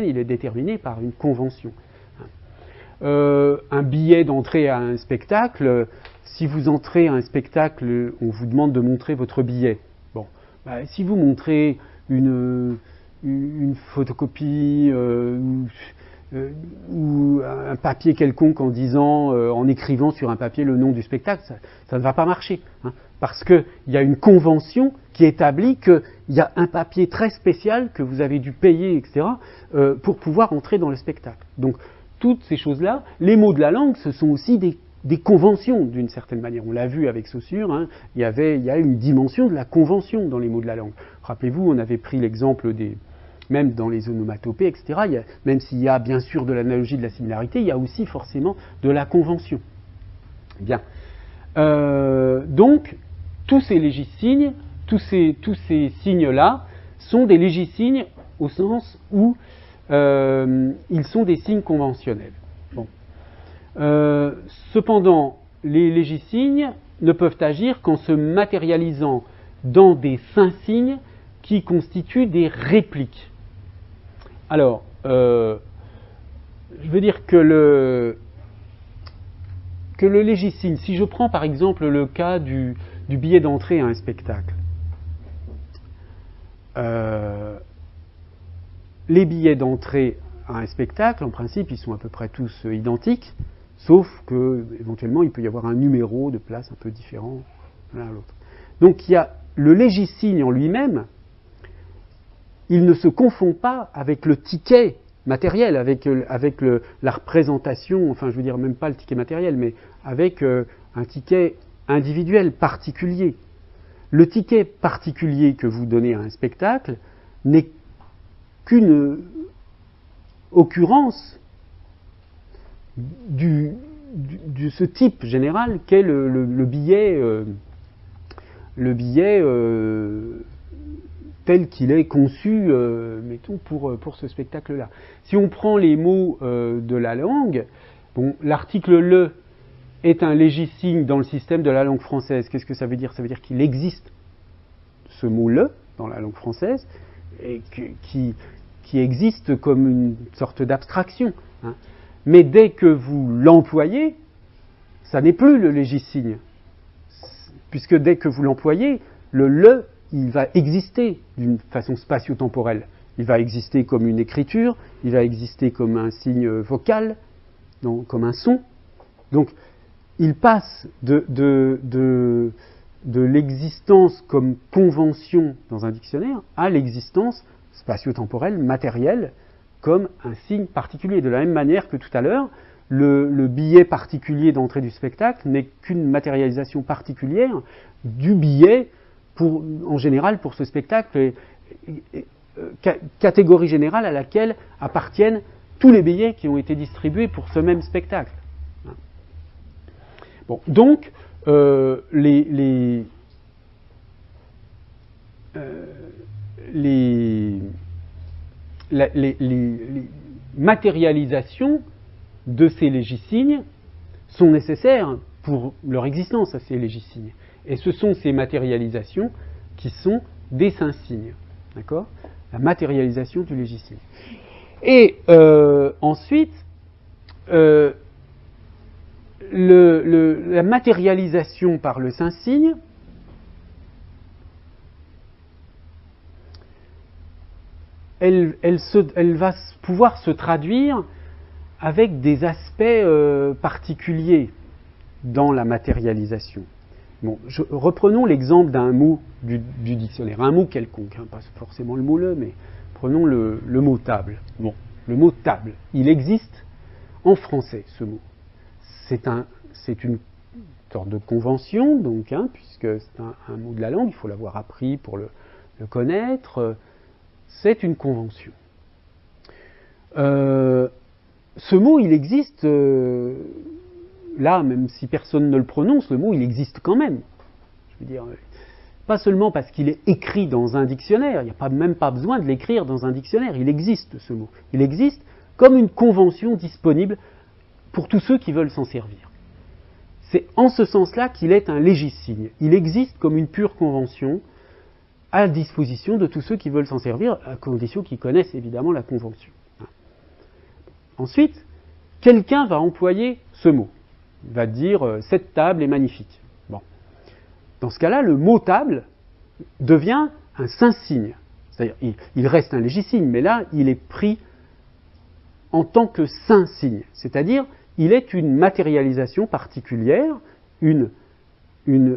il est déterminé par une convention. Un billet d'entrée à un spectacle, si vous entrez à un spectacle, on vous demande de montrer votre billet. Bon, si vous montrez une photocopie ou un papier quelconque en écrivant sur un papier le nom du spectacle, ça ne va pas marcher. Hein, parce qu'il y a une convention qui établit qu'il y a un papier très spécial que vous avez dû payer, etc., pour pouvoir entrer dans le spectacle. Donc, toutes ces choses-là, les mots de la langue, ce sont aussi des conventions, d'une certaine manière. On l'a vu avec Saussure, hein, il y a une dimension de la convention dans les mots de la langue. Rappelez-vous, on avait pris l'exemple même dans les onomatopées, etc., même s'il y a bien sûr de l'analogie, de la similarité, il y a aussi forcément de la convention. Bien. Donc, tous ces légisignes, tous ces signes-là, sont des légisignes au sens où ils sont des signes conventionnels. Bon. Cependant, les légisignes ne peuvent agir qu'en se matérialisant dans des saint-signes qui constituent des répliques. Alors, je veux dire que le légisigne, si je prends par exemple le cas du billet d'entrée à un spectacle, les billets d'entrée à un spectacle, en principe, ils sont à peu près tous identiques, sauf que éventuellement il peut y avoir un numéro de place un peu différent. l'un à l'autre. Donc il y a le légisigne en lui-même, il ne se confond pas avec le ticket matériel, avec la représentation, enfin je veux dire même pas le ticket matériel, mais avec un ticket individuel, particulier. Le ticket particulier que vous donnez à un spectacle n'est qu'une occurrence de ce type général qu'est le billet, tel qu'il est conçu, mettons, pour ce spectacle-là. Si on prend les mots de la langue, bon, l'article « le » est un légisigne dans le système de la langue française. Qu'est-ce que ça veut dire? Ça veut dire qu'il existe ce mot « le » dans la langue française, et qui existe comme une sorte d'abstraction. Hein. Mais dès que vous l'employez, ça n'est plus le légisigne. Puisque dès que vous l'employez, le « le », il va exister d'une façon spatio-temporelle. Il va exister comme une écriture, il va exister comme un signe vocal, donc comme un son. Donc, il passe de l'existence comme convention dans un dictionnaire à l'existence spatio-temporelle, matérielle, comme un signe particulier. De la même manière que tout à l'heure, le billet particulier d'entrée du spectacle n'est qu'une matérialisation particulière du billet, en général, pour ce spectacle, catégorie générale à laquelle appartiennent tous les billets qui ont été distribués pour ce même spectacle. Bon, donc, les matérialisations de ces légisignes sont nécessaires pour leur existence à ces légisignes. Et ce sont ces matérialisations qui sont des saint-signes. D'accord ? La matérialisation du légisigne. Et ensuite, la matérialisation par le saint-signe elle va pouvoir se traduire avec des aspects particuliers dans la matérialisation. Bon, reprenons l'exemple d'un mot du dictionnaire, un mot quelconque, hein, pas forcément le mot le, mais prenons le mot table. Bon, le mot table, il existe en français, ce mot. C'est une sorte de convention, donc, hein, puisque c'est un mot de la langue, il faut l'avoir appris pour le connaître. C'est une convention. Ce mot, il existe, là, même si personne ne le prononce, le mot, il existe quand même. Je veux dire, pas seulement parce qu'il est écrit dans un dictionnaire, il n'y a même pas besoin de l'écrire dans un dictionnaire, il existe ce mot. Il existe comme une convention disponible pour tous ceux qui veulent s'en servir. C'est en ce sens-là qu'il est un légisigne. Il existe comme une pure convention à disposition de tous ceux qui veulent s'en servir, à condition qu'ils connaissent évidemment la convention. Ensuite, quelqu'un va employer ce mot. Il va dire « cette table est magnifique ». Bon. Dans ce cas-là, le mot « table » devient un saint-signe. C'est-à-dire, il reste un légisigne, mais là, il est pris en tant que saint-signe. C'est-à-dire, il est une matérialisation particulière, une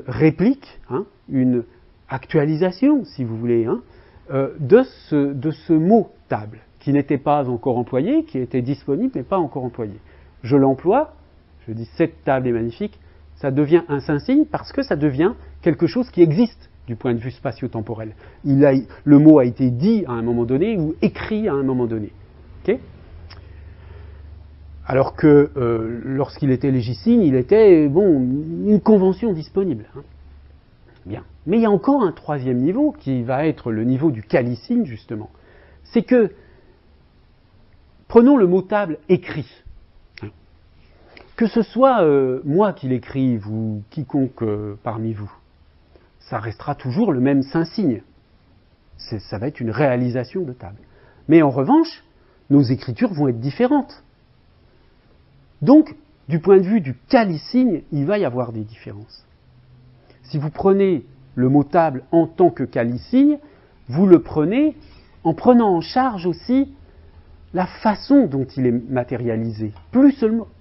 réplique, hein, une actualisation, si vous voulez, hein, de ce mot « table », qui n'était pas encore employé, qui était disponible, mais pas encore employé. Je l'emploie, je dis « cette table est magnifique », ça devient un saint-signe parce que ça devient quelque chose qui existe du point de vue spatio-temporel. Le mot a été dit à un moment donné ou écrit à un moment donné. Okay ? Alors que lorsqu'il était légisigne, il était une convention disponible. Hein. Bien. Mais il y a encore un troisième niveau qui va être le niveau du calicigne, justement. C'est que, prenons le mot table écrit. Que ce soit moi qui l'écrive ou quiconque parmi vous, ça restera toujours le même saint-signe. Ça va être une réalisation de table. Mais en revanche, nos écritures vont être différentes. Donc, du point de vue du calicigne, il va y avoir des différences. Si vous prenez le mot table en tant que calicigne, vous le prenez en prenant en charge aussi la façon dont il est matérialisé.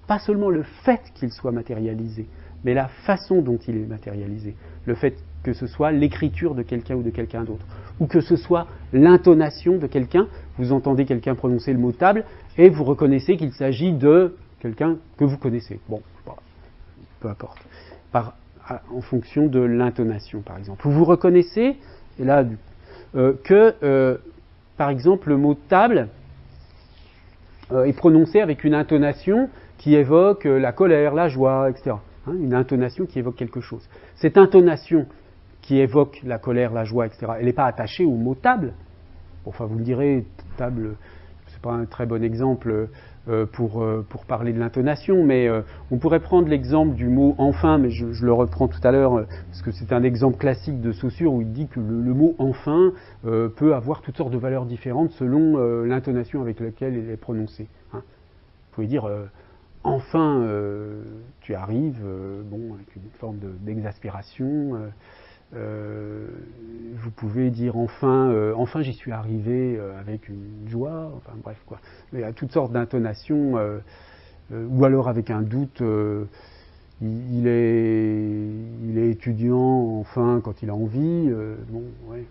Pas seulement le fait qu'il soit matérialisé, mais la façon dont il est matérialisé. Le fait que ce soit l'écriture de quelqu'un ou de quelqu'un d'autre, ou que ce soit l'intonation de quelqu'un. Vous entendez quelqu'un prononcer le mot table, et vous reconnaissez qu'il s'agit de quelqu'un que vous connaissez. Bon, peu importe. En fonction de l'intonation, par exemple. Vous reconnaissez, et là, que, par exemple, le mot table est prononcé avec une intonation qui évoque la colère, la joie, etc. Hein, une intonation qui évoque quelque chose. Cette intonation qui évoque la colère, la joie, etc., elle n'est pas attachée au mot table. Enfin, vous me direz, table, c'est pas un très bon exemple pour parler de l'intonation, mais on pourrait prendre l'exemple du mot enfin, mais je le reprends tout à l'heure, parce que c'est un exemple classique de Saussure où il dit que le mot enfin peut avoir toutes sortes de valeurs différentes selon l'intonation avec laquelle il est prononcé. Hein. Vous pouvez dire enfin tu arrives, bon, avec une forme d'exaspération. Vous pouvez dire enfin j'y suis arrivé avec une joie, enfin bref quoi. Il y a toutes sortes d'intonations, ou alors avec un doute, il est étudiant enfin quand il a envie, bon ouais.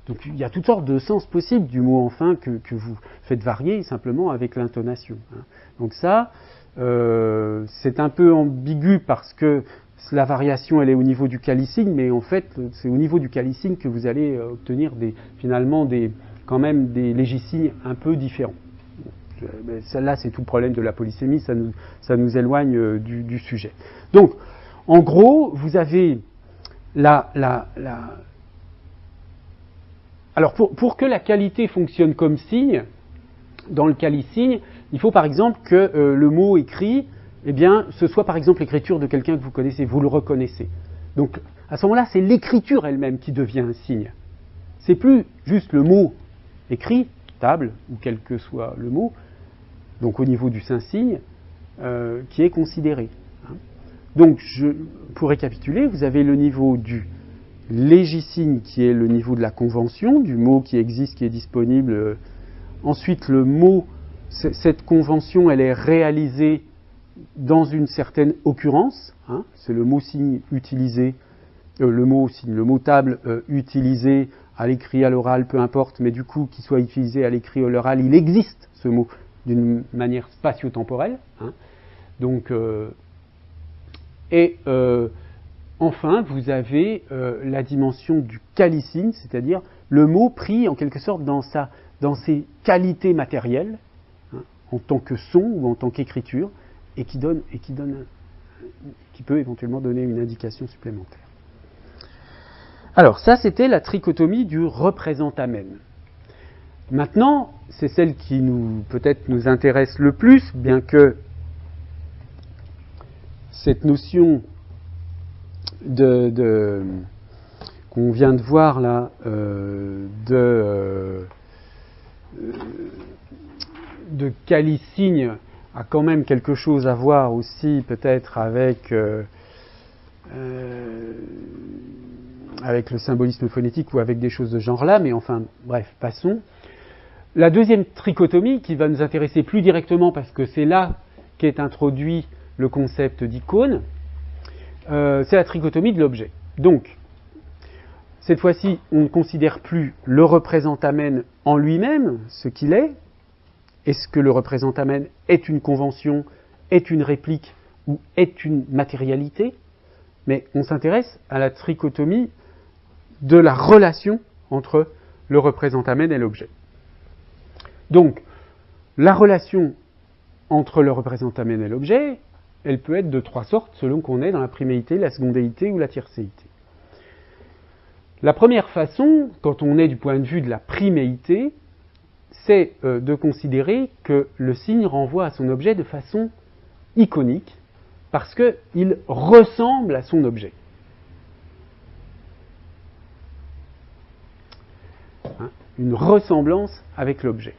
Donc il y a toutes sortes de sens possibles du mot enfin que vous faites varier simplement avec l'intonation. Hein. Donc ça, c'est un peu ambigu parce que la variation elle est au niveau du calicing, mais en fait c'est au niveau du calicing que vous allez obtenir quand même des légisignes un peu différents. Celle-là c'est tout le problème de la polysémie, ça nous éloigne du sujet. Donc en gros vous avez alors pour que la qualité fonctionne comme signe, dans le calicing, il faut par exemple que le mot écrit, eh bien, ce soit par exemple l'écriture de quelqu'un que vous connaissez, vous le reconnaissez. Donc, à ce moment-là, c'est l'écriture elle-même qui devient un signe. C'est plus juste le mot écrit, table, ou quel que soit le mot, donc au niveau du saint-signe, qui est considéré. Hein. Donc, pour récapituler, vous avez le niveau du légisigne, qui est le niveau de la convention, du mot qui existe, qui est disponible. Ensuite, le mot, cette convention, elle est réalisée dans une certaine occurrence, hein, c'est le mot signe utilisé, le mot table utilisé à l'écrit, à l'oral, peu importe, mais du coup qu'il soit utilisé à l'écrit ou à l'oral, il existe ce mot d'une manière spatio-temporelle. Hein. Donc, enfin, vous avez la dimension du calicine, c'est-à-dire le mot pris en quelque sorte dans ses qualités matérielles, hein, en tant que son ou en tant qu'écriture, et qui peut éventuellement donner une indication supplémentaire. Alors ça, c'était la trichotomie du représentamen. Maintenant, c'est celle qui peut-être nous intéresse le plus, bien que cette notion qu'on vient de voir là, de calicine a quand même quelque chose à voir aussi peut-être avec le symbolisme phonétique ou avec des choses de ce genre-là, mais enfin, bref, passons. La deuxième trichotomie, qui va nous intéresser plus directement parce que c'est là qu'est introduit le concept d'icône, c'est la trichotomie de l'objet. Donc, cette fois-ci, on ne considère plus le représentamen en lui-même, ce qu'il est. Est-ce que le représentamen est une convention, est une réplique ou est une matérialité? Mais on s'intéresse à la trichotomie de la relation entre le représentamen et l'objet. Donc, la relation entre le représentamen et l'objet, elle peut être de trois sortes selon qu'on est dans la priméité, la secondéité ou la tiercéité. La première façon, quand on est du point de vue de la priméité, c'est de considérer que le signe renvoie à son objet de façon iconique, parce qu'il ressemble à son objet. Hein, une ressemblance avec l'objet.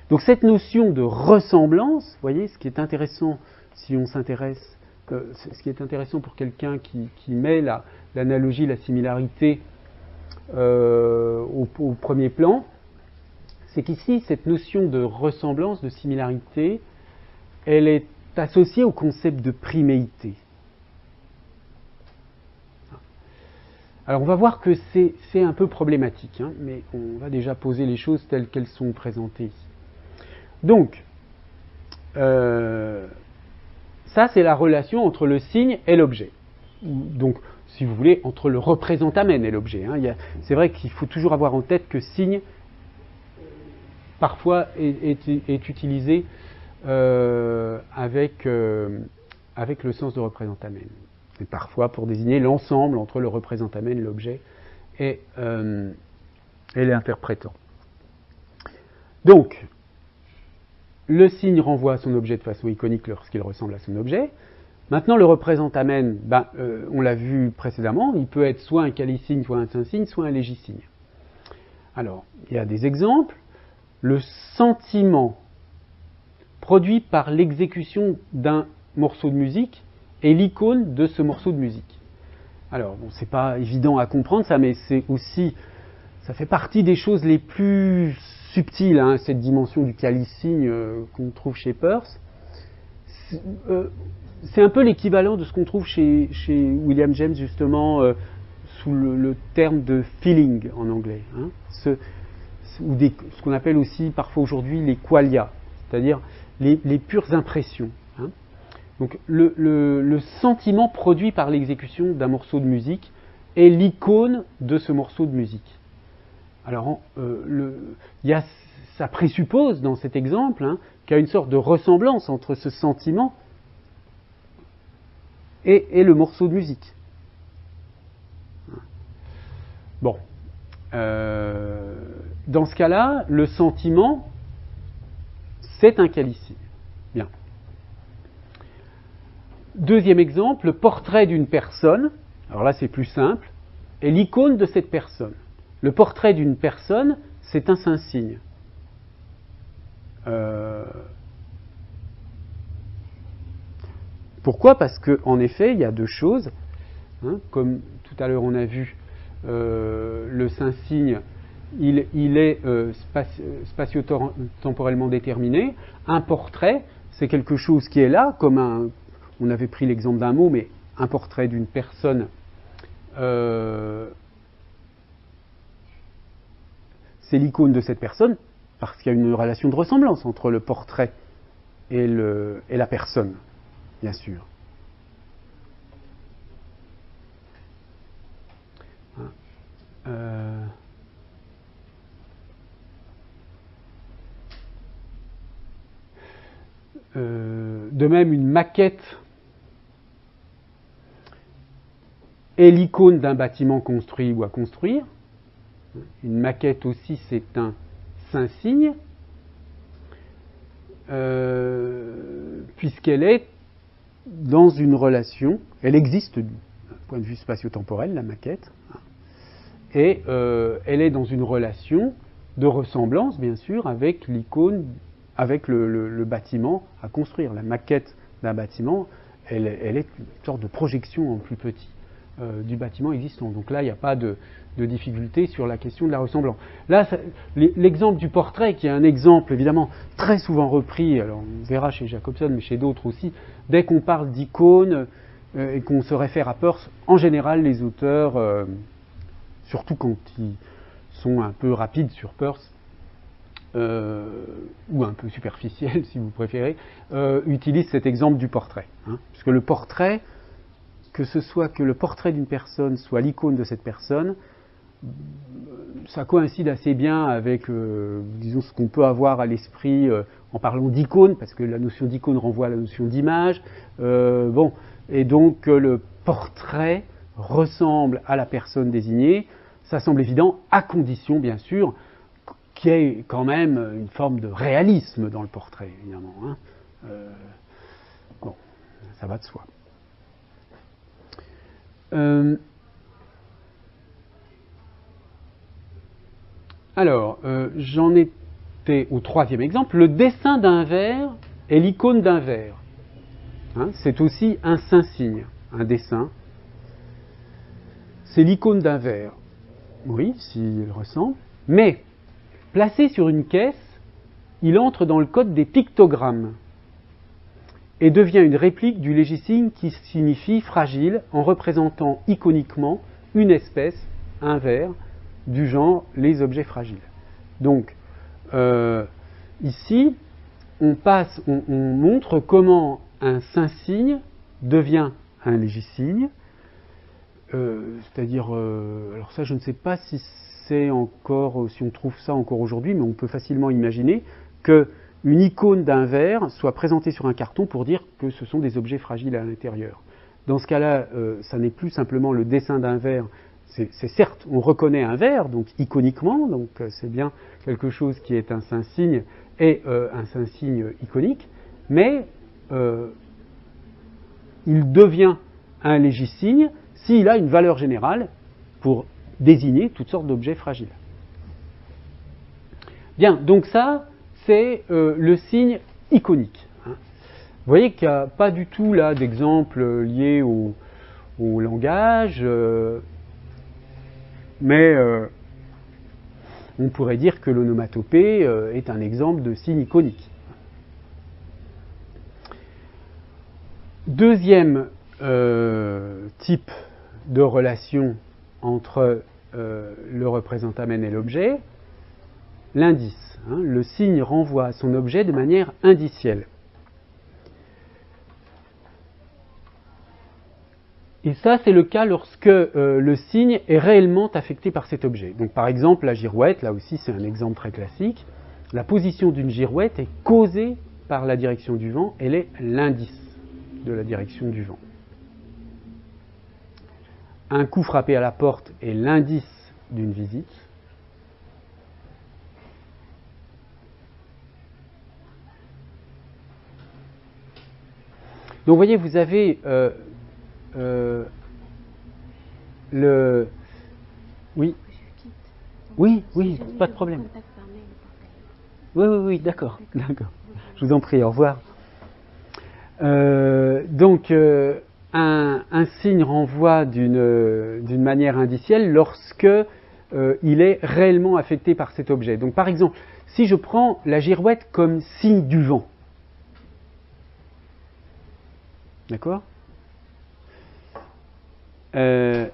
Donc cette notion de ressemblance, vous voyez, ce qui est intéressant si on s'intéresse, ce qui est intéressant pour quelqu'un qui met l'analogie, la similarité au premier plan, c'est qu'ici, cette notion de ressemblance, de similarité, elle est associés au concept de priméité. Alors on va voir que c'est un peu problématique, hein, mais on va déjà poser les choses telles qu'elles sont présentées ici. Donc, ça c'est la relation entre le signe et l'objet. Donc, si vous voulez, entre le représentamen et l'objet. Hein. C'est vrai qu'il faut toujours avoir en tête que signe, parfois, est utilisé avec le sens de représentamen. Et parfois pour désigner l'ensemble entre le représentamen, l'objet et l'interprétant. Donc, le signe renvoie à son objet de façon iconique lorsqu'il ressemble à son objet. Maintenant, le représentamen, on l'a vu précédemment, il peut être soit un qualisigne, soit un synsigne, soit un légisigne. Alors, il y a des exemples. Le sentiment produit par l'exécution d'un morceau de musique est l'icône de ce morceau de musique. Alors, bon, c'est pas évident à comprendre ça, mais c'est aussi, ça fait partie des choses les plus subtiles, hein, cette dimension du qualisigne qu'on trouve chez Peirce. C'est un peu l'équivalent de ce qu'on trouve chez William James, justement, sous le terme de feeling en anglais. Hein, ce qu'on appelle aussi parfois aujourd'hui les qualia, c'est-à-dire les pures impressions. Hein. Donc le sentiment produit par l'exécution d'un morceau de musique est l'icône de ce morceau de musique. Alors, ça présuppose dans cet exemple, hein, qu'il y a une sorte de ressemblance entre ce sentiment et le morceau de musique. Bon. Dans ce cas-là, le sentiment, c'est un qualisigne. Bien. Deuxième exemple, le portrait d'une personne, alors là c'est plus simple, est l'icône de cette personne. Le portrait d'une personne, c'est un synsigne. Pourquoi ? Parce qu'en effet, il y a deux choses. Hein, comme tout à l'heure on a vu, le synsigne, il est spatio-temporellement déterminé. Un portrait, c'est quelque chose qui est là, comme on avait pris l'exemple d'un mot, mais un portrait d'une personne, c'est l'icône de cette personne, parce qu'il y a une relation de ressemblance entre le portrait et la personne, bien sûr. De même, une maquette est l'icône d'un bâtiment construit ou à construire. Une maquette aussi, c'est un synsigne, puisqu'elle est dans une relation, elle existe du point de vue spatio-temporel, la maquette, et elle est dans une relation de ressemblance, bien sûr, avec l'icône, avec le bâtiment à construire. La maquette d'un bâtiment, elle est une sorte de projection en plus petit du bâtiment existant. Donc là, il n'y a pas de difficulté sur la question de la ressemblance. Là, l'exemple du portrait, qui est un exemple évidemment très souvent repris, alors on verra chez Jacobson, mais chez d'autres aussi, dès qu'on parle d'icônes et qu'on se réfère à Peirce, en général, les auteurs, surtout quand ils sont un peu rapides sur Peirce, ou un peu superficiels si vous préférez, utilisent cet exemple du portrait. Hein, puisque le portrait, que le portrait d'une personne soit l'icône de cette personne, ça coïncide assez bien avec, disons, ce qu'on peut avoir à l'esprit en parlant d'icône, parce que la notion d'icône renvoie à la notion d'image. Et donc le portrait ressemble à la personne désignée. Ça semble évident, à condition, bien sûr, qu'il y ait quand même une forme de réalisme dans le portrait, évidemment. Hein. Ça va de soi. Alors, j'en étais au troisième exemple. Le dessin d'un vers est l'icône d'un vers. Hein, c'est aussi un synsigne, un dessin. C'est l'icône d'un vers. Oui, s'il ressemble. Mais, placé sur une caisse, il entre dans le code des pictogrammes. et devient une réplique du légisigne qui signifie fragile en représentant iconiquement une espèce, un ver, du genre les objets fragiles. Donc, ici, on montre comment un saint-signe devient un légisigne, c'est-à-dire, alors ça je ne sais pas si c'est encore, si on trouve ça encore aujourd'hui, mais on peut facilement imaginer qu'une icône d'un ver soit présentée sur un carton pour dire que ce sont des objets fragiles à l'intérieur. Dans ce cas-là, ça n'est plus simplement le dessin d'un ver, c'est certes, on reconnaît un ver, donc iconiquement, donc c'est bien quelque chose qui est un saint-signe et un saint-signe iconique, mais il devient un légisigne s'il a une valeur générale pour désigner toutes sortes d'objets fragiles. Bien, donc ça, c'est le signe iconique. Vous voyez qu'il n'y a pas du tout là d'exemple lié au langage, mais on pourrait dire que l'onomatopée est un exemple de signe iconique. Deuxième type de relation entre le représentamen et l'objet, l'indice. Le signe renvoie à son objet de manière indicielle. Et ça, c'est le cas lorsque le signe est réellement affecté par cet objet. Donc, par exemple, la girouette, là aussi, c'est un exemple très classique. La position d'une girouette est causée par la direction du vent, elle est l'indice de la direction du vent. Un coup frappé à la porte est l'indice d'une visite. Donc, vous voyez, vous avez le... Oui. Oui, pas de problème. Oui, d'accord. Je vous en prie, au revoir. Donc, un signe renvoie d'une manière indicielle lorsque il est réellement affecté par cet objet. Donc, par exemple, si je prends la girouette comme signe du vent, d'accord ? Le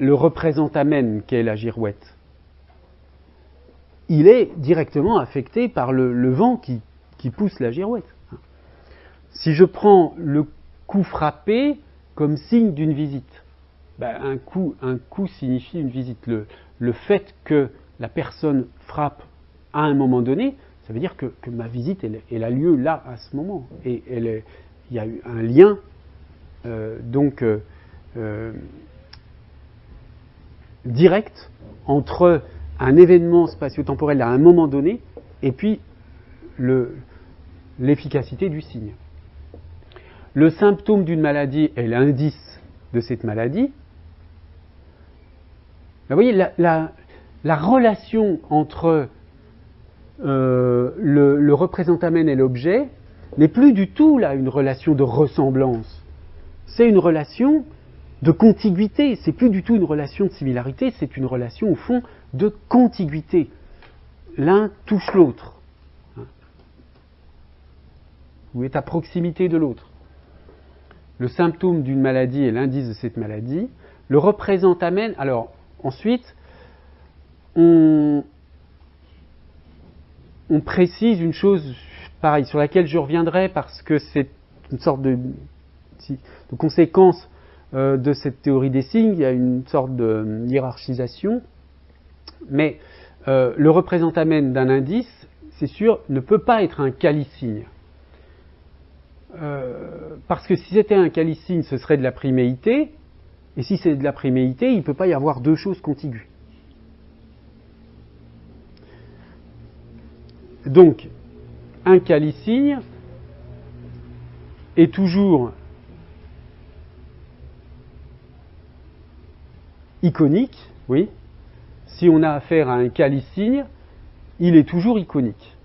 représentamen qu'est la girouette, il est directement affecté par le vent qui pousse la girouette. Si je prends le coup frappé comme signe d'une visite, un coup signifie une visite. Le fait que la personne frappe à un moment donné, ça veut dire que ma visite elle a lieu là, à ce moment. Et il y a eu un lien direct entre un événement spatio-temporel à un moment donné et puis l'efficacité du signe. Le symptôme d'une maladie est l'indice de cette maladie. Vous voyez, la relation entre le représentamen et l'objet n'est plus du tout là une relation de ressemblance. C'est une relation de contiguïté, c'est plus du tout une relation de similarité, c'est une relation au fond de contiguïté. L'un touche l'autre, ou est à proximité de l'autre. Le symptôme d'une maladie est l'indice de cette maladie. Le représentamen, alors ensuite, on précise une chose, pareil, sur laquelle je reviendrai parce que c'est une sorte de conséquence de cette théorie des signes, il y a une sorte de hiérarchisation, mais le représentamen d'un indice, c'est sûr, ne peut pas être un calicigne. Parce que si c'était un calicigne, ce serait de la priméité, et si c'est de la priméité, il ne peut pas y avoir deux choses contiguës. Donc, un calicigne est toujours iconique, oui. Si on a affaire à un calicigne, il est toujours iconique,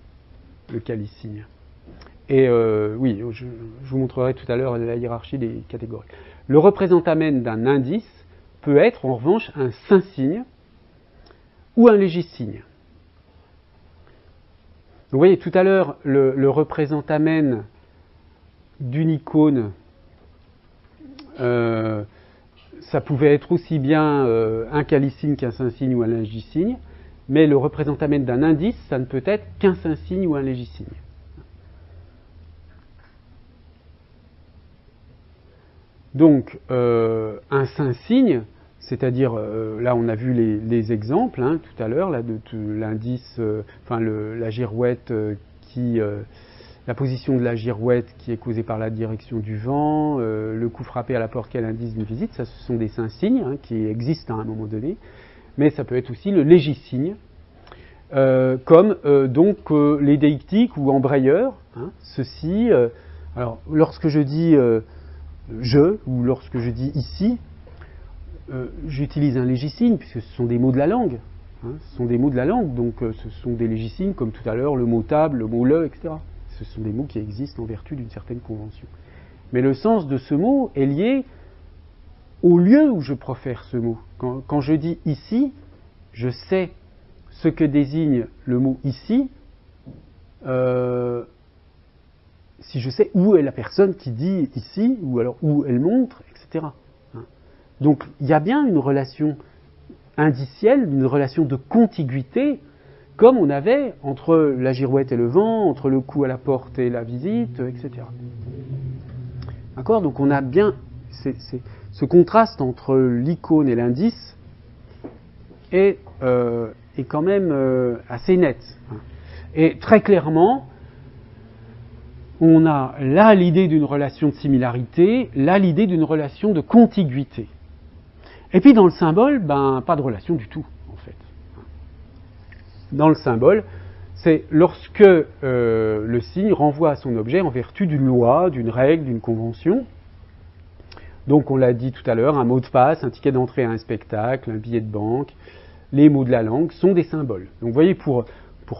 le calicigne. Et oui, je vous montrerai tout à l'heure la hiérarchie des catégories. Le représentamen d'un indice peut être en revanche un saint-signe ou un légisigne. vous voyez, tout à l'heure, le représentamen d'une icône, ça pouvait être aussi bien un calicigne qu'un saint-signe ou un légicigne, mais le représentamen d'un indice, ça ne peut être qu'un saint-signe ou un légicigne. Donc, un saint-signe, c'est-à-dire, là on a vu les exemples hein, tout à l'heure, là, de l'indice, la girouette la position de la girouette qui est causée par la direction du vent, le coup frappé à la porte qui est l'indice d'une visite, ça ce sont des saint-signes hein, qui existent à un moment donné, mais ça peut être aussi le légicigne, comme les déictiques ou embrayeurs, hein, ceci, alors lorsque je dis ou lorsque je dis ici, j'utilise un légicigne puisque ce sont des mots de la langue. Hein, ce sont des mots de la langue, donc ce sont des légisignes comme tout à l'heure le mot table, le mot le, etc. Ce sont des mots qui existent en vertu d'une certaine convention. Mais le sens de ce mot est lié au lieu où je profère ce mot. Quand je dis ici, je sais ce que désigne le mot ici, si je sais où est la personne qui dit ici, ou alors où elle montre, etc. Donc il y a bien une relation indicielle, une relation de contiguïté, comme on avait entre la girouette et le vent, entre le coup à la porte et la visite, etc. D'accord ? Donc on a bien ce contraste entre l'icône et l'indice est quand même assez net. Et très clairement, on a là l'idée d'une relation de similarité, là l'idée d'une relation de contiguïté. Et puis dans le symbole, pas de relation du tout, en fait. Dans le symbole, c'est lorsque le signe renvoie à son objet en vertu d'une loi, d'une règle, d'une convention. Donc on l'a dit tout à l'heure, un mot de passe, un ticket d'entrée à un spectacle, un billet de banque, les mots de la langue sont des symboles. Donc vous voyez, pour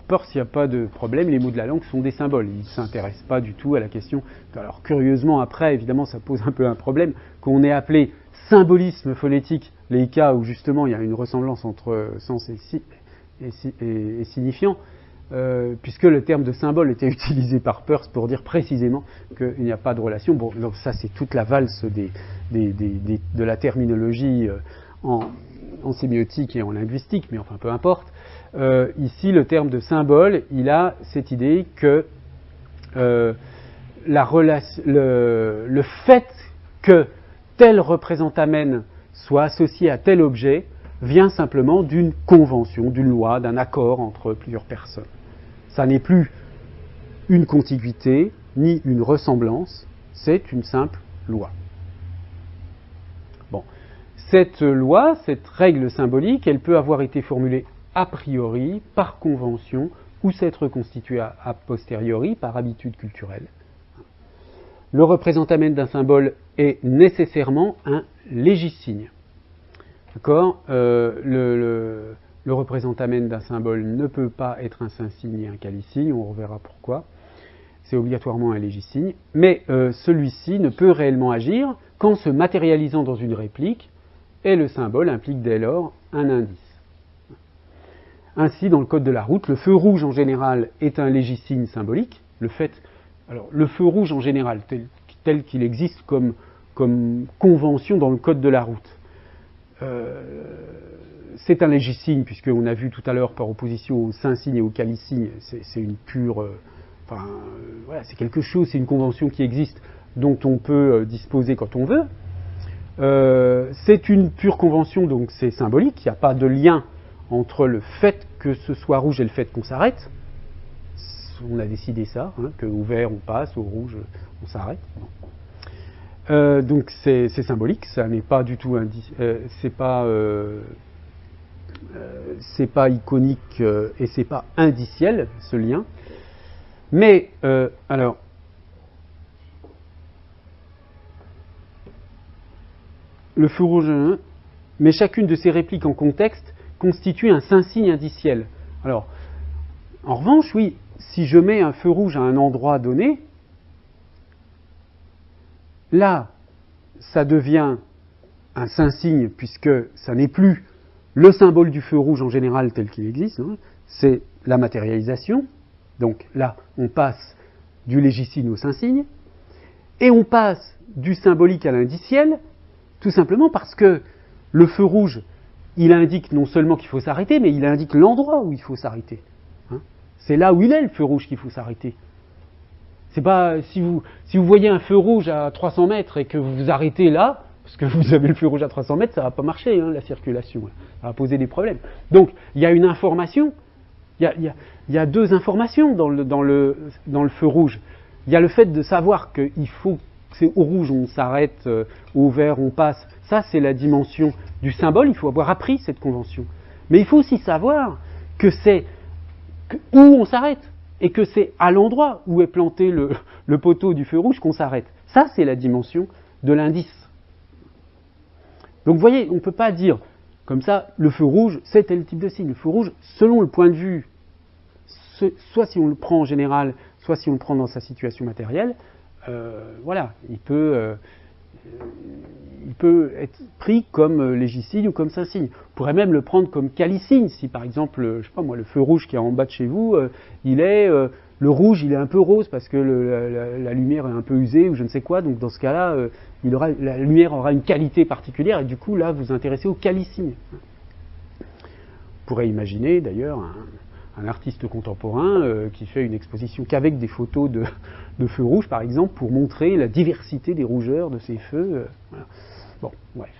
Peirce, il n'y a pas de problème, les mots de la langue sont des symboles. Ils ne s'intéressent pas du tout à la question. Alors curieusement, après, évidemment, ça pose un peu un problème, qu'on ait appelé symbolisme phonétique les cas où justement il y a une ressemblance entre sens et signifiant, puisque le terme de symbole était utilisé par Peirce pour dire précisément qu'il n'y a pas de relation. Bon, donc ça c'est toute la valse de la terminologie en sémiotique et en linguistique, mais enfin peu importe. Ici, le terme de symbole, il a cette idée que le fait que tel représentamen soit associé à tel objet vient simplement d'une convention, d'une loi, d'un accord entre plusieurs personnes. Ça n'est plus une contiguïté, ni une ressemblance, c'est une simple loi. Bon. Cette loi, cette règle symbolique, elle peut avoir été formulée a priori, par convention, ou s'être constituée a posteriori, par habitude culturelle. Le représentamen d'un symbole est nécessairement un légicigne. D'accord ? Le représentamen d'un symbole ne peut pas être un saint-signe et un calicigne, on reverra pourquoi. C'est obligatoirement un légicigne, mais celui-ci ne peut réellement agir qu'en se matérialisant dans une réplique, et le symbole implique dès lors un indice. Ainsi, dans le code de la route, le feu rouge en général est un légicigne symbolique. Le feu rouge en général, tel qu'il existe comme convention dans le code de la route, c'est un légicigne, puisqu'on a vu tout à l'heure par opposition au saint-signe et au calicigne, c'est une pure. Voilà, c'est quelque chose, c'est une convention qui existe, dont on peut disposer quand on veut. C'est une pure convention, donc c'est symbolique, il n'y a pas de lien entre le fait que ce soit rouge et le fait qu'on s'arrête. On a décidé ça, hein, qu'au vert on passe, au rouge on s'arrête. Donc c'est symbolique, ça n'est pas du tout c'est pas iconique et c'est pas indiciel ce lien. Mais alors le feu rouge, mais chacune de ces répliques en contexte constitue un saint-signe indiciel. Alors, en revanche, oui, si je mets un feu rouge à un endroit donné, là, ça devient un saint-signe, puisque ça n'est plus le symbole du feu rouge en général tel qu'il existe, hein, c'est la matérialisation, Donc là, on passe du légicigne au saint-signe, et on passe du symbolique à l'indiciel, tout simplement parce que le feu rouge, il indique non seulement qu'il faut s'arrêter, mais il indique l'endroit où il faut s'arrêter. Hein, c'est là où il est, le feu rouge, qu'il faut s'arrêter. C'est pas si vous voyez un feu rouge à 300 mètres et que vous vous arrêtez là, parce que vous avez le feu rouge à 300 mètres, ça va pas marcher, hein, la circulation. Ça va poser des problèmes. Donc, il y a une information, il y a deux informations dans le feu rouge. Il y a le fait de savoir qu'il faut, c'est au rouge on s'arrête, au vert on passe. Ça, c'est la dimension du symbole, il faut avoir appris cette convention. Mais il faut aussi savoir que c'est où on s'arrête, et que c'est à l'endroit où est planté le poteau du feu rouge qu'on s'arrête. Ça, c'est la dimension de l'indice. Donc vous voyez, on ne peut pas dire comme ça, le feu rouge, c'est tel type de signe. Le feu rouge, selon le point de vue, soit si on le prend en général, soit si on le prend dans sa situation matérielle, voilà, il peut être pris comme légicigne ou comme saint-signe. On pourrait même le prendre comme calicigne, si par exemple, je sais pas moi, le feu rouge qui est en bas de chez vous, le rouge, il est un peu rose parce que la lumière est un peu usée ou je ne sais quoi, donc dans ce cas-là, la lumière aura une qualité particulière et du coup là, vous vous intéressez au calicigne. On pourrait imaginer d'ailleurs un artiste contemporain qui fait une exposition qu'avec des photos de feux rouges, par exemple, pour montrer la diversité des rougeurs de ces feux. Voilà. Bon, bref.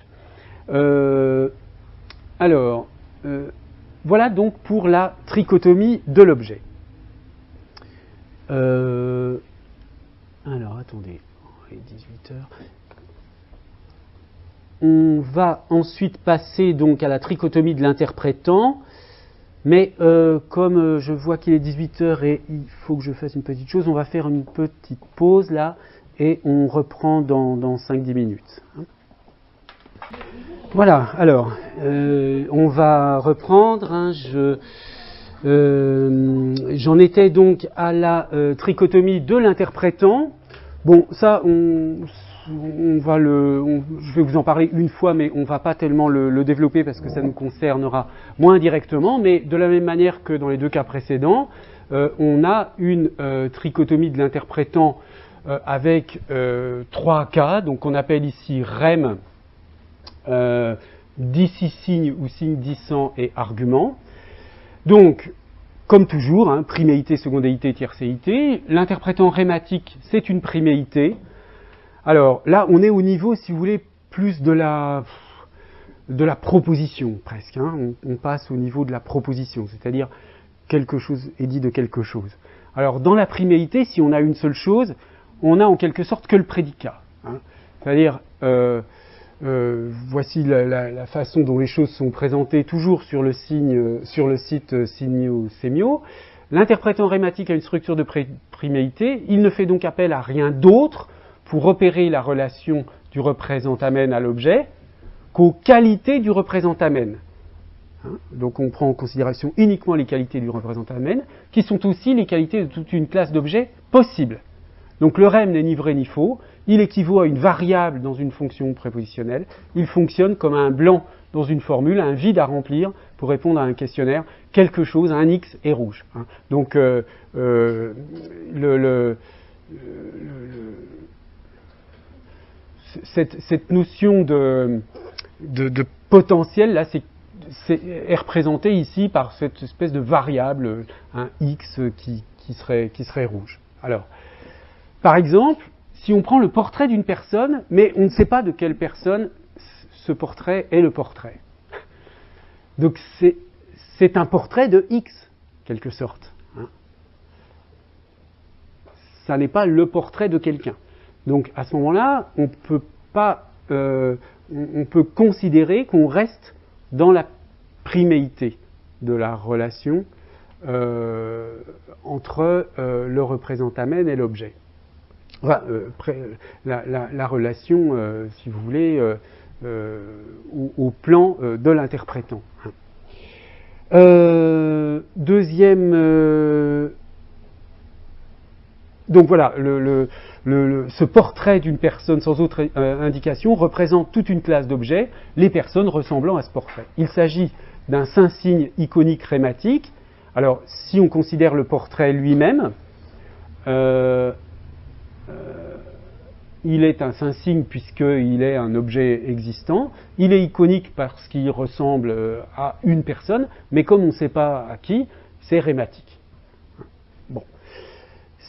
Voilà donc pour la trichotomie de l'objet. Alors, attendez, il est 18 heures. On va ensuite passer donc à la trichotomie de l'interprétant. Mais comme je vois qu'il est 18h et il faut que je fasse une petite chose, on va faire une petite pause là et on reprend dans 5-10 minutes. Voilà, alors, on va reprendre. Hein, j'en étais donc à la trichotomie de l'interprétant. Bon, ça, je vais vous en parler une fois, mais on ne va pas tellement le développer parce que ça nous concernera moins directement. Mais de la même manière que dans les deux cas précédents, on a une trichotomie de l'interprétant avec 3 cas. Donc on appelle ici rem, d'ici-signe ou signe dissent et argument. Donc, comme toujours, hein, priméité, secondéité, tiercéité. L'interprétant rématique, c'est une priméité. Alors là, on est au niveau, si vous voulez, plus de la proposition, presque. Hein. On passe au niveau de la proposition, c'est-à-dire quelque chose est dit de quelque chose. Alors dans la priméité, si on a une seule chose, on a en quelque sorte que le prédicat. Hein. C'est-à-dire, voici la façon dont les choses sont présentées toujours sur le site Signio-Semio. L'interprétant rématique a une structure de priméité. Il ne fait donc appel à rien d'autre pour repérer la relation du représentamen à l'objet qu'aux qualités du représentamen. Hein, donc on prend en considération uniquement les qualités du représentamen, qui sont aussi les qualités de toute une classe d'objets possibles. Donc le rem n'est ni vrai ni faux, il équivaut à une variable dans une fonction prépositionnelle, il fonctionne comme un blanc dans une formule, un vide à remplir pour répondre à un questionnaire, quelque chose, un X est rouge. Hein. Donc cette notion de potentiel, là, est représentée ici par cette espèce de variable, un X qui serait rouge. Alors, par exemple, si on prend le portrait d'une personne, mais on ne sait pas de quelle personne ce portrait est le portrait. Donc c'est un portrait de X, quelque sorte. Hein. Ça n'est pas le portrait de quelqu'un. Donc à ce moment-là, on peut considérer qu'on reste dans la priméité de la relation entre le représentamen et l'objet. Enfin, la relation, si vous voulez, au plan de l'interprétant. Donc voilà, ce portrait d'une personne sans autre indication représente toute une classe d'objets, les personnes ressemblant à ce portrait. Il s'agit d'un saint-signe iconique rématique Alors, si on considère le portrait lui-même, il est un Saint-Signe puisqu'il est un objet existant. Il est iconique parce qu'il ressemble à une personne, mais comme on ne sait pas à qui, c'est rématique. Bon.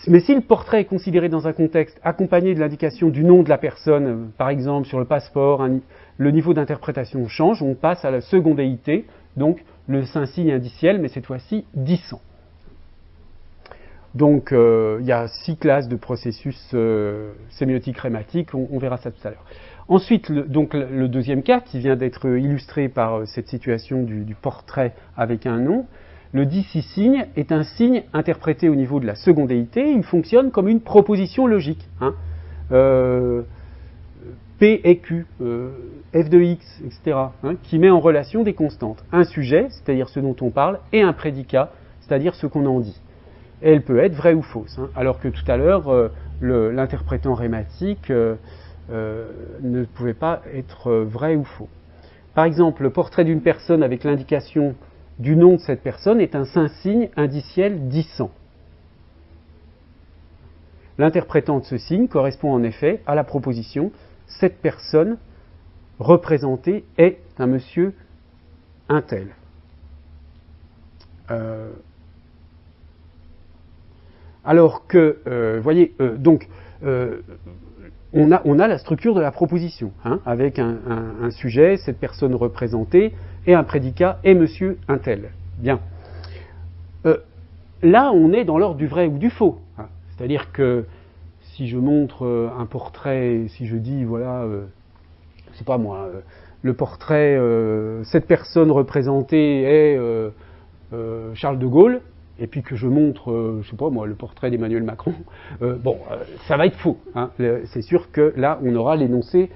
Mais si le portrait est considéré dans un contexte accompagné de l'indication du nom de la personne, par exemple sur le passeport, le niveau d'interprétation change, on passe à la secondéité, donc le Saint-Signe indiciel, mais cette fois-ci dissent. Donc il y a 6 classes de processus sémiotiques rématiques, on verra ça tout à l'heure. Ensuite, le deuxième cas, qui vient d'être illustré par cette situation du portrait avec un nom, le dissent-signe est un signe interprété au niveau de la secondéité, il fonctionne comme une proposition logique. P et Q, f de x, etc., qui met en relation des constantes. Un sujet, c'est-à-dire ce dont on parle, et un prédicat, c'est-à-dire ce qu'on en dit. Et elle peut être vraie ou fausse, alors que tout à l'heure, l'interprétant rématique ne pouvait pas être vrai ou faux. Par exemple, le portrait d'une personne avec l'indication du nom de cette personne est un Saint-Signe indiciel dissent. L'interprétant de ce signe correspond en effet à la proposition « cette personne représentée est un monsieur un tel ». Alors que, voyez, on a la structure de la proposition, avec un sujet, cette personne représentée, et un prédicat, et monsieur un tel. Bien. Là, on est dans l'ordre du vrai ou du faux. C'est-à-dire que si je montre un portrait, si je dis, voilà, je sais pas moi, le portrait, cette personne représentée est Charles de Gaulle, et puis que je montre, je sais pas moi, le portrait d'Emmanuel Macron, ça va être faux. C'est sûr que là, on aura un énoncé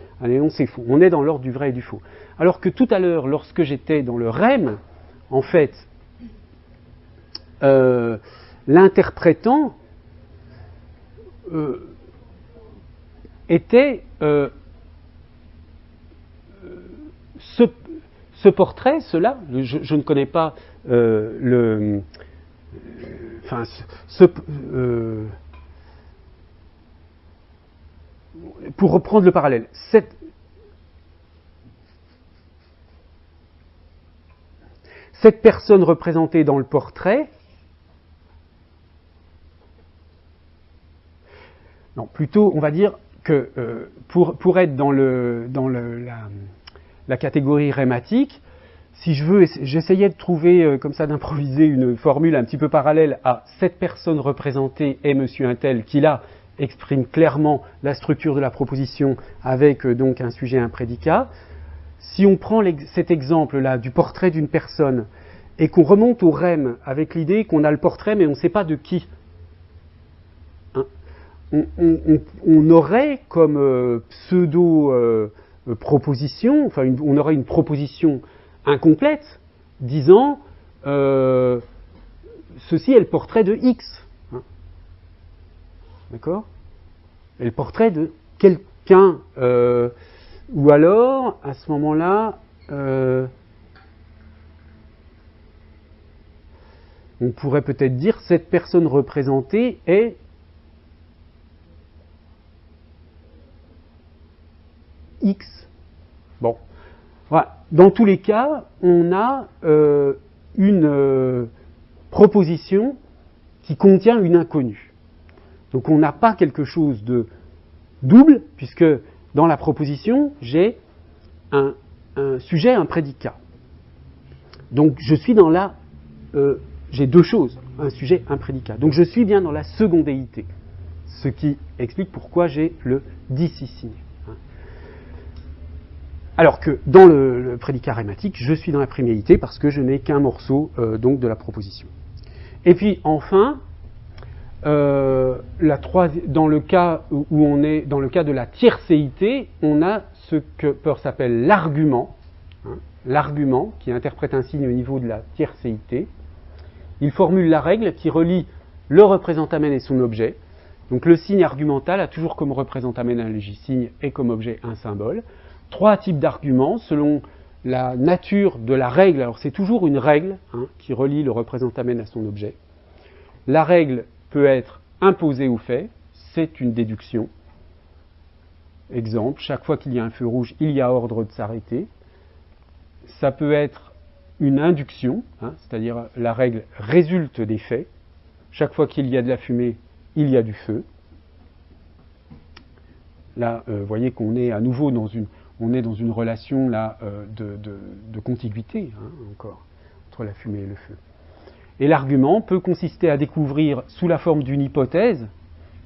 faux. On est dans l'ordre du vrai et du faux. Alors que tout à l'heure, lorsque j'étais dans le REM, en fait, l'interprétant était ce portrait, cela, je ne connais pas pour reprendre le parallèle, cette personne représentée dans le portrait, non, plutôt on va dire que pour être dans la catégorie rématique, si j'essayais de trouver, comme ça, d'improviser une formule un petit peu parallèle à cette personne représentée est monsieur un tel, qui là exprime clairement la structure de la proposition avec donc un sujet et un prédicat. Si on prend cet exemple-là du portrait d'une personne et qu'on remonte au REM avec l'idée qu'on a le portrait mais on ne sait pas de qui, on aurait comme pseudo-proposition, on aurait une proposition incomplète, disant ceci est le portrait de X. D'accord ? Et le portrait de quelqu'un. Ou alors, à ce moment-là, on pourrait peut-être dire cette personne représentée est X. Bon. Voilà. Dans tous les cas, on a une proposition qui contient une inconnue. Donc on n'a pas quelque chose de double, puisque dans la proposition, j'ai un sujet, un prédicat. Donc je suis dans j'ai deux choses, un sujet, un prédicat. Donc je suis bien dans la secondéité, ce qui explique pourquoi j'ai le dissits-signe. Alors que dans le prédicat rématique, je suis dans la priméité parce que je n'ai qu'un morceau donc de la proposition. Et puis enfin, dans le cas où on est dans le cas de la tiercéité, on a ce que Peirce appelle l'argument, l'argument qui interprète un signe au niveau de la tiercéité. Il formule la règle qui relie le représentamen et son objet. Donc le signe argumental a toujours comme représentamen un légisigne et comme objet un symbole. 3 types d'arguments selon la nature de la règle. Alors c'est toujours une règle qui relie le représentamen à son objet. La règle peut être imposée au fait, c'est une déduction. Exemple, chaque fois qu'il y a un feu rouge, il y a ordre de s'arrêter. Ça peut être une induction, c'est-à-dire la règle résulte des faits. Chaque fois qu'il y a de la fumée, il y a du feu. Là, vous voyez qu'on est à nouveau dans une relation là, de contiguïté, encore, entre la fumée et le feu. Et l'argument peut consister à découvrir, sous la forme d'une hypothèse,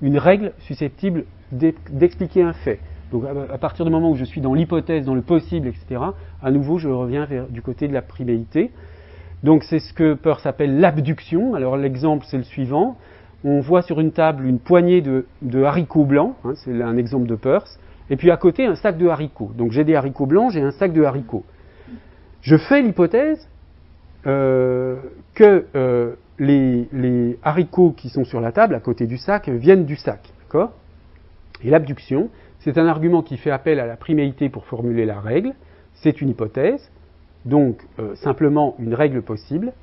une règle susceptible d'expliquer un fait. Donc à partir du moment où je suis dans l'hypothèse, dans le possible, etc., à nouveau je reviens du côté de la priméité. Donc c'est ce que Peirce appelle l'abduction. Alors l'exemple c'est le suivant. On voit sur une table une poignée de haricots blancs, c'est un exemple de Peirce, et puis à côté un sac de haricots. Donc j'ai des haricots blancs, j'ai un sac de haricots. Je fais l'hypothèse que les haricots qui sont sur la table, à côté du sac, viennent du sac. D'accord ? Et l'abduction, c'est un argument qui fait appel à la priméité pour formuler la règle. C'est une hypothèse, donc simplement une règle possible.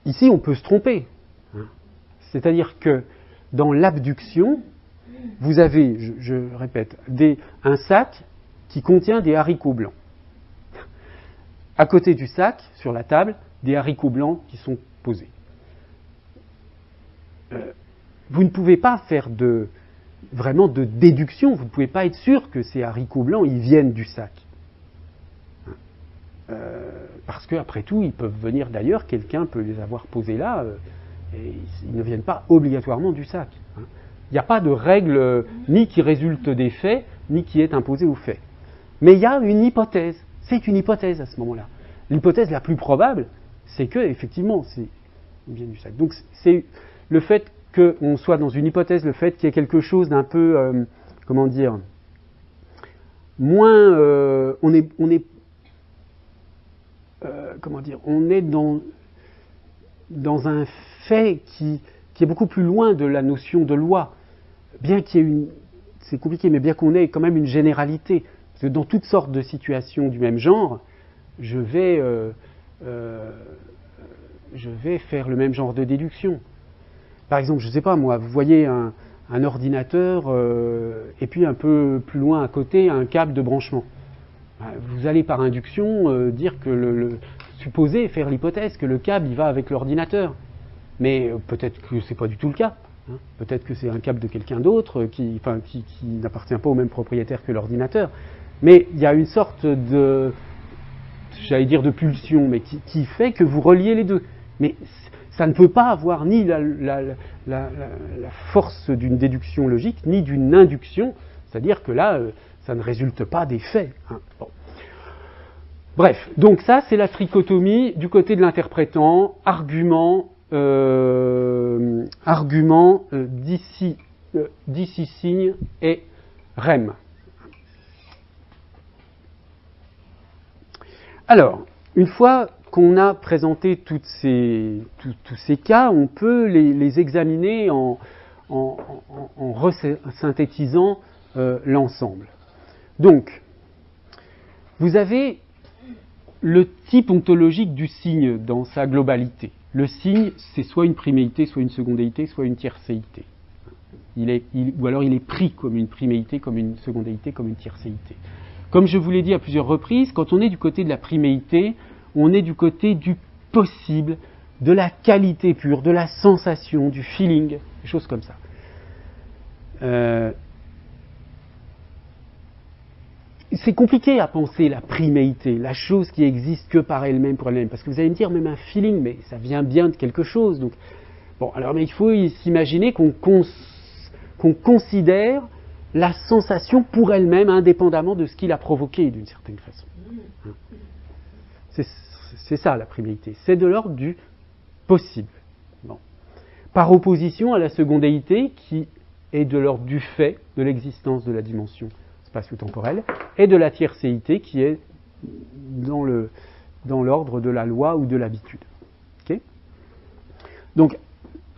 Ici, on peut se tromper. C'est-à-dire que dans l'abduction, vous avez, je répète, un sac qui contient des haricots blancs. À côté du sac, sur la table, des haricots blancs qui sont posés. Vous ne pouvez pas faire vraiment de déduction, vous ne pouvez pas être sûr que ces haricots blancs ils viennent du sac. Parce qu'après tout, ils peuvent venir d'ailleurs, quelqu'un peut les avoir posés là, et ils ne viennent pas obligatoirement du sac. Il n'y a pas de règle ni qui résulte des faits, ni qui est imposée aux faits. Mais il y a une hypothèse, c'est une hypothèse à ce moment-là. L'hypothèse la plus probable, c'est que, effectivement, ils viennent du sac. Donc c'est le fait qu'on soit dans une hypothèse, le fait qu'il y ait quelque chose d'un peu, comment dire, moins, on est dans un fait qui est beaucoup plus loin de la notion de loi, bien qu'il y ait c'est compliqué, mais bien qu'on ait quand même une généralité, parce que dans toutes sortes de situations du même genre, je vais faire le même genre de déduction. Par exemple, je ne sais pas moi, vous voyez un ordinateur et puis un peu plus loin à côté un câble de branchement. Vous allez par induction dire que supposer, faire l'hypothèse que le câble il va avec l'ordinateur. Mais peut-être que ce n'est pas du tout le cas. Peut-être que c'est un câble de quelqu'un d'autre qui n'appartient pas au même propriétaire que l'ordinateur. Mais il y a une sorte de pulsion, mais qui fait que vous reliez les deux. Mais ça ne peut pas avoir ni la force d'une déduction logique, ni d'une induction. C'est-à-dire que là, ça ne résulte pas des faits. Bon. Bref, donc ça, c'est la trichotomie du côté de l'interprétant, argument d'ici signe et rem. Alors, une fois qu'on a présenté tous ces cas, on peut les examiner en resynthétisant l'ensemble. Donc, vous avez le type ontologique du signe dans sa globalité. Le signe, c'est soit une priméité, soit une secondéité, soit une tiercéité. Ou alors il est pris comme une priméité, comme une secondéité, comme une tiercéité. Comme je vous l'ai dit à plusieurs reprises, quand on est du côté de la priméité, on est du côté du possible, de la qualité pure, de la sensation, du feeling, des choses comme ça. C'est compliqué à penser la priméité, la chose qui existe que par elle-même, pour elle-même, parce que vous allez me dire, même un feeling, mais ça vient bien de quelque chose. Donc, bon, alors, mais il faut s'imaginer qu'on considère la sensation pour elle-même, indépendamment de ce qu'il a provoqué, d'une certaine façon. C'est ça la priméité, c'est de l'ordre du possible. Bon. Par opposition à la secondéité, qui est de l'ordre du fait, de l'existence de la dimension spatio-temporelle, et de la tiercéité qui est dans l'ordre de la loi ou de l'habitude. Okay ? Donc,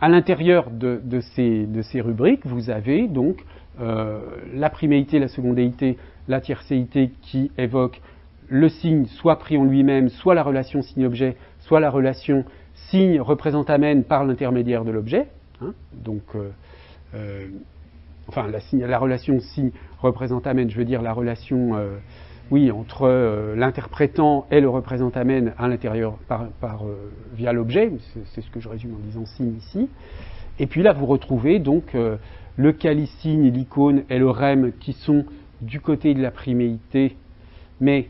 à l'intérieur de ces rubriques, vous avez donc la priméité, la secondéité, la tiercéité qui évoquent le signe soit pris en lui-même, soit la relation signe-objet, soit la relation signe-représente-amène par l'intermédiaire de l'objet. Hein, donc, enfin, la relation signe-représente-amène, je veux dire la relation entre l'interprétant et le représente-amène à l'intérieur via l'objet, c'est ce que je résume en disant signe ici. Et puis là, vous retrouvez donc le calicigne, l'icône et le rème qui sont du côté de la priméité, mais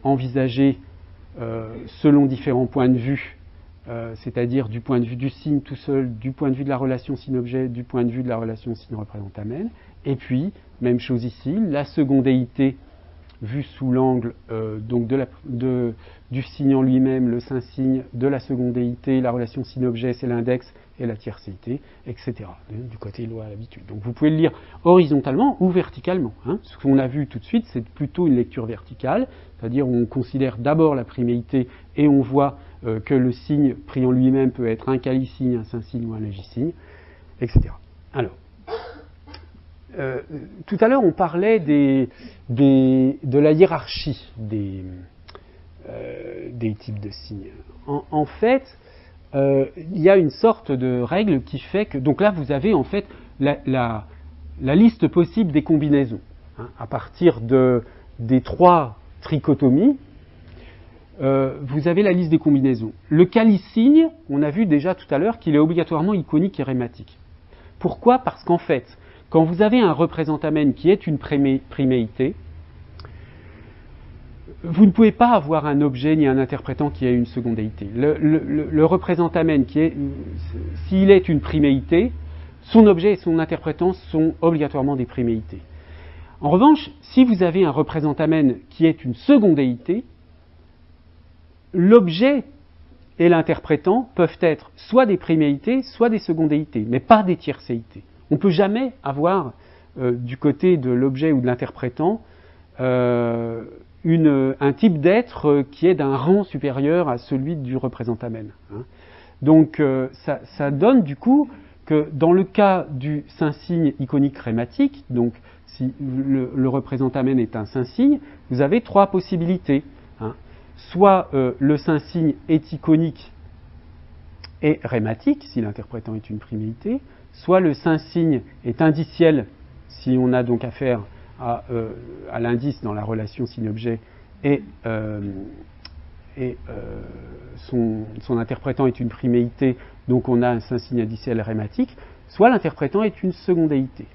envisagés selon différents points de vue, c'est-à-dire du point de vue du signe tout seul, du point de vue de la relation signe-objet, du point de vue de la relation signe-représente-amène. Et puis, même chose ici, la secondéité vue sous l'angle donc du signe en lui-même, le saint-signe, de la secondéité, la relation signe-objet, c'est l'index, et la tiercéité, etc. Du côté loi à l'habitude. Donc vous pouvez le lire horizontalement ou verticalement. Hein. Ce qu'on a vu tout de suite, c'est plutôt une lecture verticale, c'est-à-dire où on considère d'abord la priméité et on voit que le signe pris en lui-même peut être un calicigne, un saint-signe ou un légisigne, etc. Alors, tout à l'heure, on parlait de la hiérarchie des types de signes. En fait, il y a une sorte de règle qui fait que... Donc là, vous avez en fait la liste possible des combinaisons. Hein, à partir des 3 trichotomies, vous avez la liste des combinaisons. Le calicigne, on a vu déjà tout à l'heure qu'il est obligatoirement iconique et rématique. Pourquoi ? Parce qu'en fait, quand vous avez un représente-amène qui est une priméité, vous ne pouvez pas avoir un objet ni un interprétant qui ait une secondéité. Le représente-amène, s'il est une priméité, son objet et son interprétant sont obligatoirement des priméités. En revanche, si vous avez un représente-amène qui est une secondéité, l'objet et l'interprétant peuvent être soit des priméités, soit des secondéités, mais pas des tiercéités. On ne peut jamais avoir, du côté de l'objet ou de l'interprétant, un type d'être qui est d'un rang supérieur à celui du représente-amène. Hein. Donc ça donne du coup que dans le cas du saint-signe iconique rématique, donc si le représente-amène est un saint-signe, vous avez 3 possibilités. Hein. Soit le saint-signe est iconique et rématique, si l'interprétant est une priméité, soit le saint-signe est indiciel, si on a donc affaire à l'indice dans la relation signe-objet, et son interprétant est une priméité, donc on a un saint-signe indiciel rématique, soit l'interprétant est une secondéité.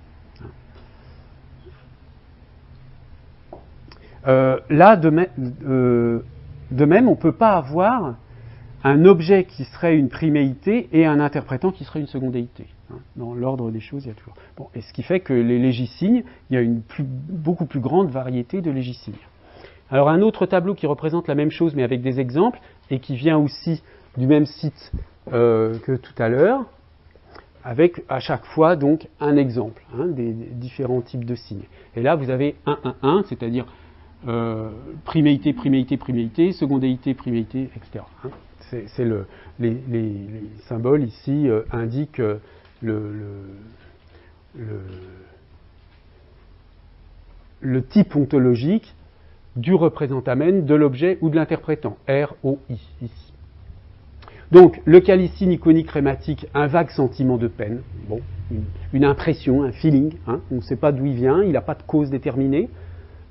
Là, de même, on ne peut pas avoir un objet qui serait une priméité et un interprétant qui serait une secondéité. Hein. Dans l'ordre des choses, il y a toujours. Bon, et ce qui fait que les légisignes, il y a une beaucoup plus grande variété de légisignes. Alors un autre tableau qui représente la même chose mais avec des exemples et qui vient aussi du même site que tout à l'heure, avec à chaque fois donc un exemple des différents types de signes. Et là vous avez 1, c'est-à-dire priméité, priméité, priméité, secondéité, priméité, etc. Hein. Les symboles ici indiquent le type ontologique du représente-amène, de l'objet ou de l'interprétant, R-O-I, ici. Donc, le calicigne iconique rématique, un vague sentiment de peine, bon, une impression, un feeling, hein, on ne sait pas d'où il vient, il n'a pas de cause déterminée.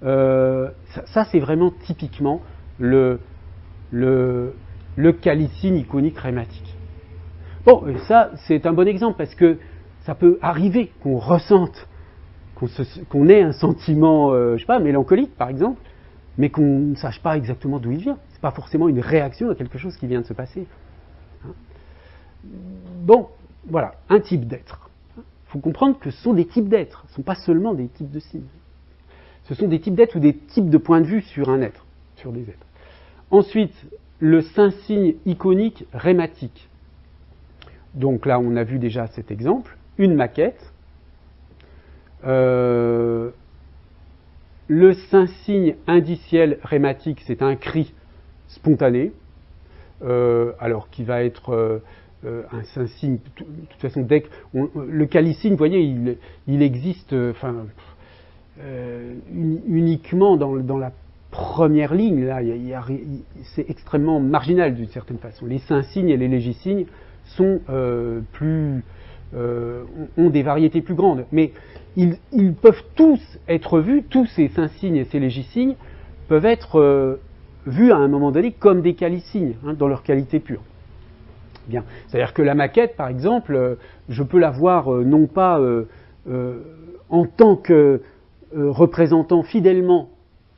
Ça, c'est vraiment typiquement le calicigne iconique rématique. Bon, et ça, c'est un bon exemple, parce que ça peut arriver qu'on ressente, qu'on ait un sentiment, je sais pas, mélancolique, par exemple, mais qu'on ne sache pas exactement d'où il vient. Ce n'est pas forcément une réaction à quelque chose qui vient de se passer. Hein. Bon, voilà, un type d'être. Il faut comprendre que ce sont des types d'être, ce ne sont pas seulement des types de signes. Ce sont des types d'être ou des types de points de vue sur un être, sur des êtres. Ensuite, le saint-signe iconique rématique. Donc là, on a vu déjà cet exemple, une maquette. Le saint-signe indiciel rématique, c'est un cri spontané, alors qui va être un Saint-Signe. De toute façon, dès que le calicigne, vous voyez, il existe uniquement dans la première ligne. Là, c'est extrêmement marginal d'une certaine façon. Les Saint-Signes et les Légisignes sont ont des variétés plus grandes, mais ils peuvent tous être vus, tous ces Saint-Signes et ces Légisignes peuvent être vus à un moment donné comme des calicignes, dans leur qualité pure. Bien. C'est-à-dire que la maquette, par exemple, je peux la voir non pas en tant que représentant fidèlement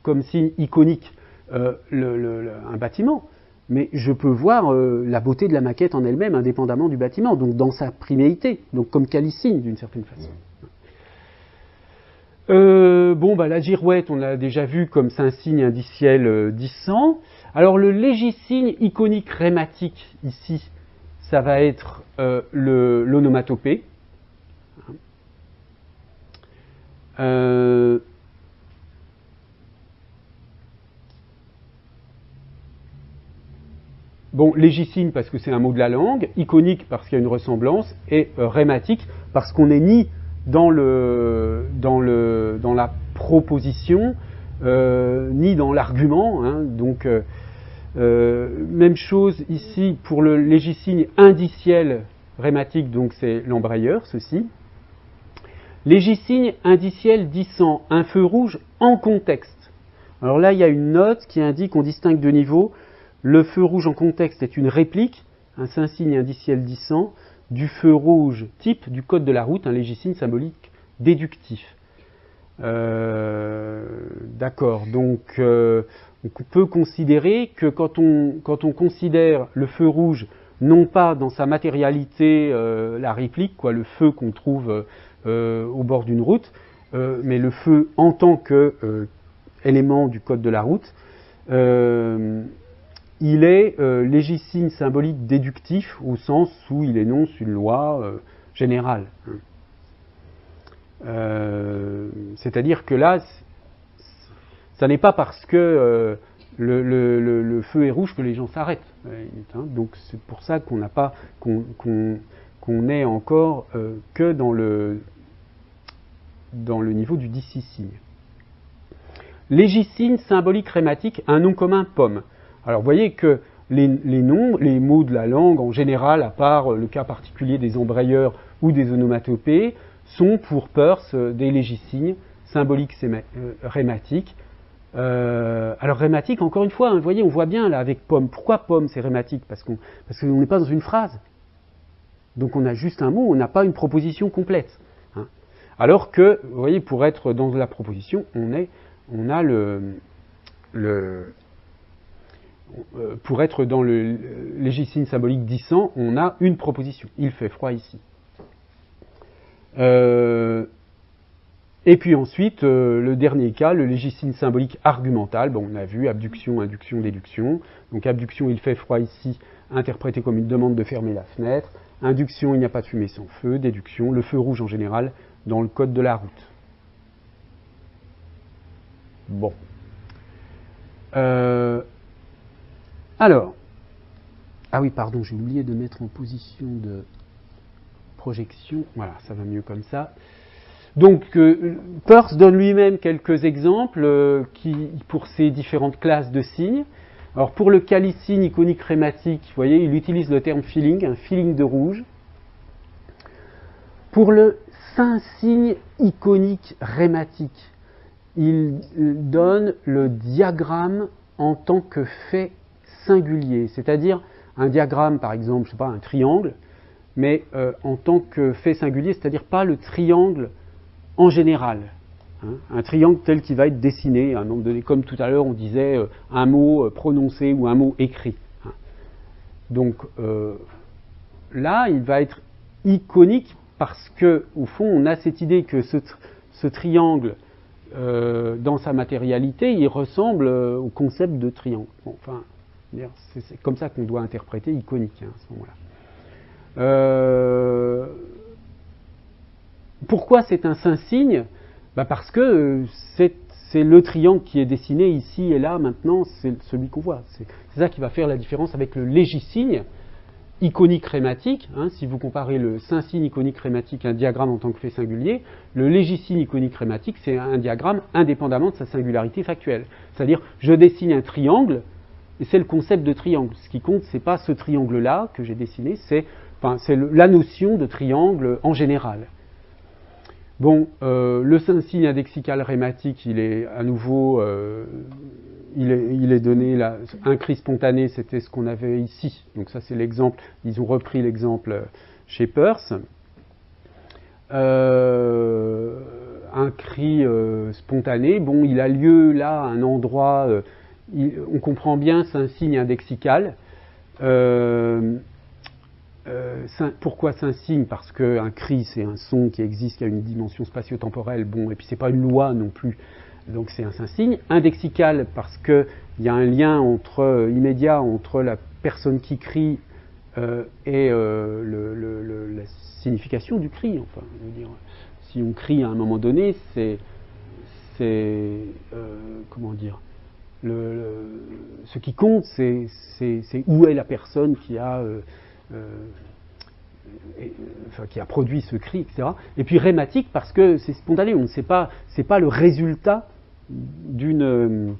comme signe iconique un bâtiment, mais je peux voir la beauté de la maquette en elle-même indépendamment du bâtiment, donc dans sa priméité, donc comme calicigne d'une certaine façon. La girouette, on l'a déjà vu comme Saint-Signe indiciel dissent. Alors le légisigne iconique rématique, ici, ça va être l'onomatopée. Légisigne parce que c'est un mot de la langue, iconique parce qu'il y a une ressemblance, et rématique parce qu'on n'est ni dans la proposition, ni dans l'argument. Donc, même chose ici pour le légisigne indiciel rématique, donc c'est l'embrayeur, ceci. Légisigne indiciel dissent, un feu rouge en contexte. Alors là, il y a une note qui indique qu'on distingue deux niveaux. Le feu rouge en contexte est une réplique, un Saint-Signe indiciel dissent, du feu rouge type du code de la route, un légisigne symbolique déductif. D'accord, donc on peut considérer que quand on considère le feu rouge non pas dans sa matérialité, la réplique, le feu qu'on trouve au bord d'une route, mais le feu en tant qu'élément du code de la route, il est légisigne symbolique déductif au sens où il énonce une loi générale. C'est-à-dire que là, ça n'est pas parce que le feu est rouge que les gens s'arrêtent. Donc c'est pour ça qu'on n'est encore que dans le niveau du dissisigne. Légisigne symbolique rématique, un nom commun pomme. Alors vous voyez que les noms, les mots de la langue en général, à part le cas particulier des embrayeurs ou des onomatopées, sont pour Peirce des légisignes symboliques rématiques. Alors rématique, encore une fois, vous voyez, on voit bien là avec pomme. Pourquoi pomme c'est rématique? Parce qu'on n'est pas dans une phrase. Donc on a juste un mot, on n'a pas une proposition complète. Alors que, vous voyez, pour être dans la proposition, on a pour être dans le légisigne symbolique dissent, on a une proposition. Il fait froid ici. Et puis ensuite, le dernier cas, le légisigne symbolique argumental. On a vu abduction, induction, déduction. Donc abduction, il fait froid ici, interprété comme une demande de fermer la fenêtre. Induction, il n'y a pas de fumée sans feu. Déduction, le feu rouge en général dans le code de la route. Bon. Alors, ah oui, pardon, j'ai oublié de mettre en position de projection. Voilà, ça va mieux comme ça. Donc, Peirce donne lui-même quelques exemples pour ces différentes classes de signes. Alors, pour le calicigne iconique rématique, vous voyez, il utilise le terme feeling, un feeling de rouge. Pour le Saint-Signe iconique rématique, il donne le diagramme en tant que fait singulier, c'est-à-dire un diagramme, par exemple, je sais pas, un triangle, mais en tant que fait singulier, c'est-à-dire pas le triangle en général. Un triangle tel qu'il va être dessiné, un nombre donné, comme tout à l'heure on disait un mot prononcé ou un mot écrit. Donc là, il va être iconique parce que, au fond, on a cette idée que ce triangle, dans sa matérialité, il ressemble au concept de triangle. Bon, enfin, c'est comme ça qu'on doit interpréter iconique à ce moment-là. Pourquoi c'est un Saint-Signe? Parce que c'est le triangle qui est dessiné ici et là, maintenant, c'est celui qu'on voit. C'est ça qui va faire la différence avec le légisigne, iconique rématique, hein, si vous comparez le saint-signe iconique rématique à un diagramme en tant que fait singulier, le légisigne iconique rématique, c'est un diagramme indépendamment de sa singularité factuelle. C'est-à-dire, je dessine un triangle, et c'est le concept de triangle. Ce qui compte, c'est pas ce triangle-là que j'ai dessiné, c'est la notion de triangle en général. Bon, le saint-signe indexical rématique, il est à nouveau, il est donné là, un cri spontané, c'était ce qu'on avait ici. Donc ça, c'est l'exemple. Ils ont repris l'exemple chez Peirce. Un cri spontané, bon, il a lieu là à un endroit. On comprend bien, c'est un signe indexical. Pourquoi c'est un signe? Parce qu'un cri, c'est un son qui existe, qui a une dimension spatio-temporelle, bon, et puis c'est pas une loi non plus, donc c'est un signe. Indexical, parce qu'il y a un lien immédiat entre la personne qui crie et la signification du cri. Enfin, je veux dire, si on crie à un moment donné, comment dire, ce qui compte, c'est où est la personne qui a qui a produit ce cri, etc. Et puis rématique parce que c'est spontané, on ne sait pas, c'est pas le résultat d'une,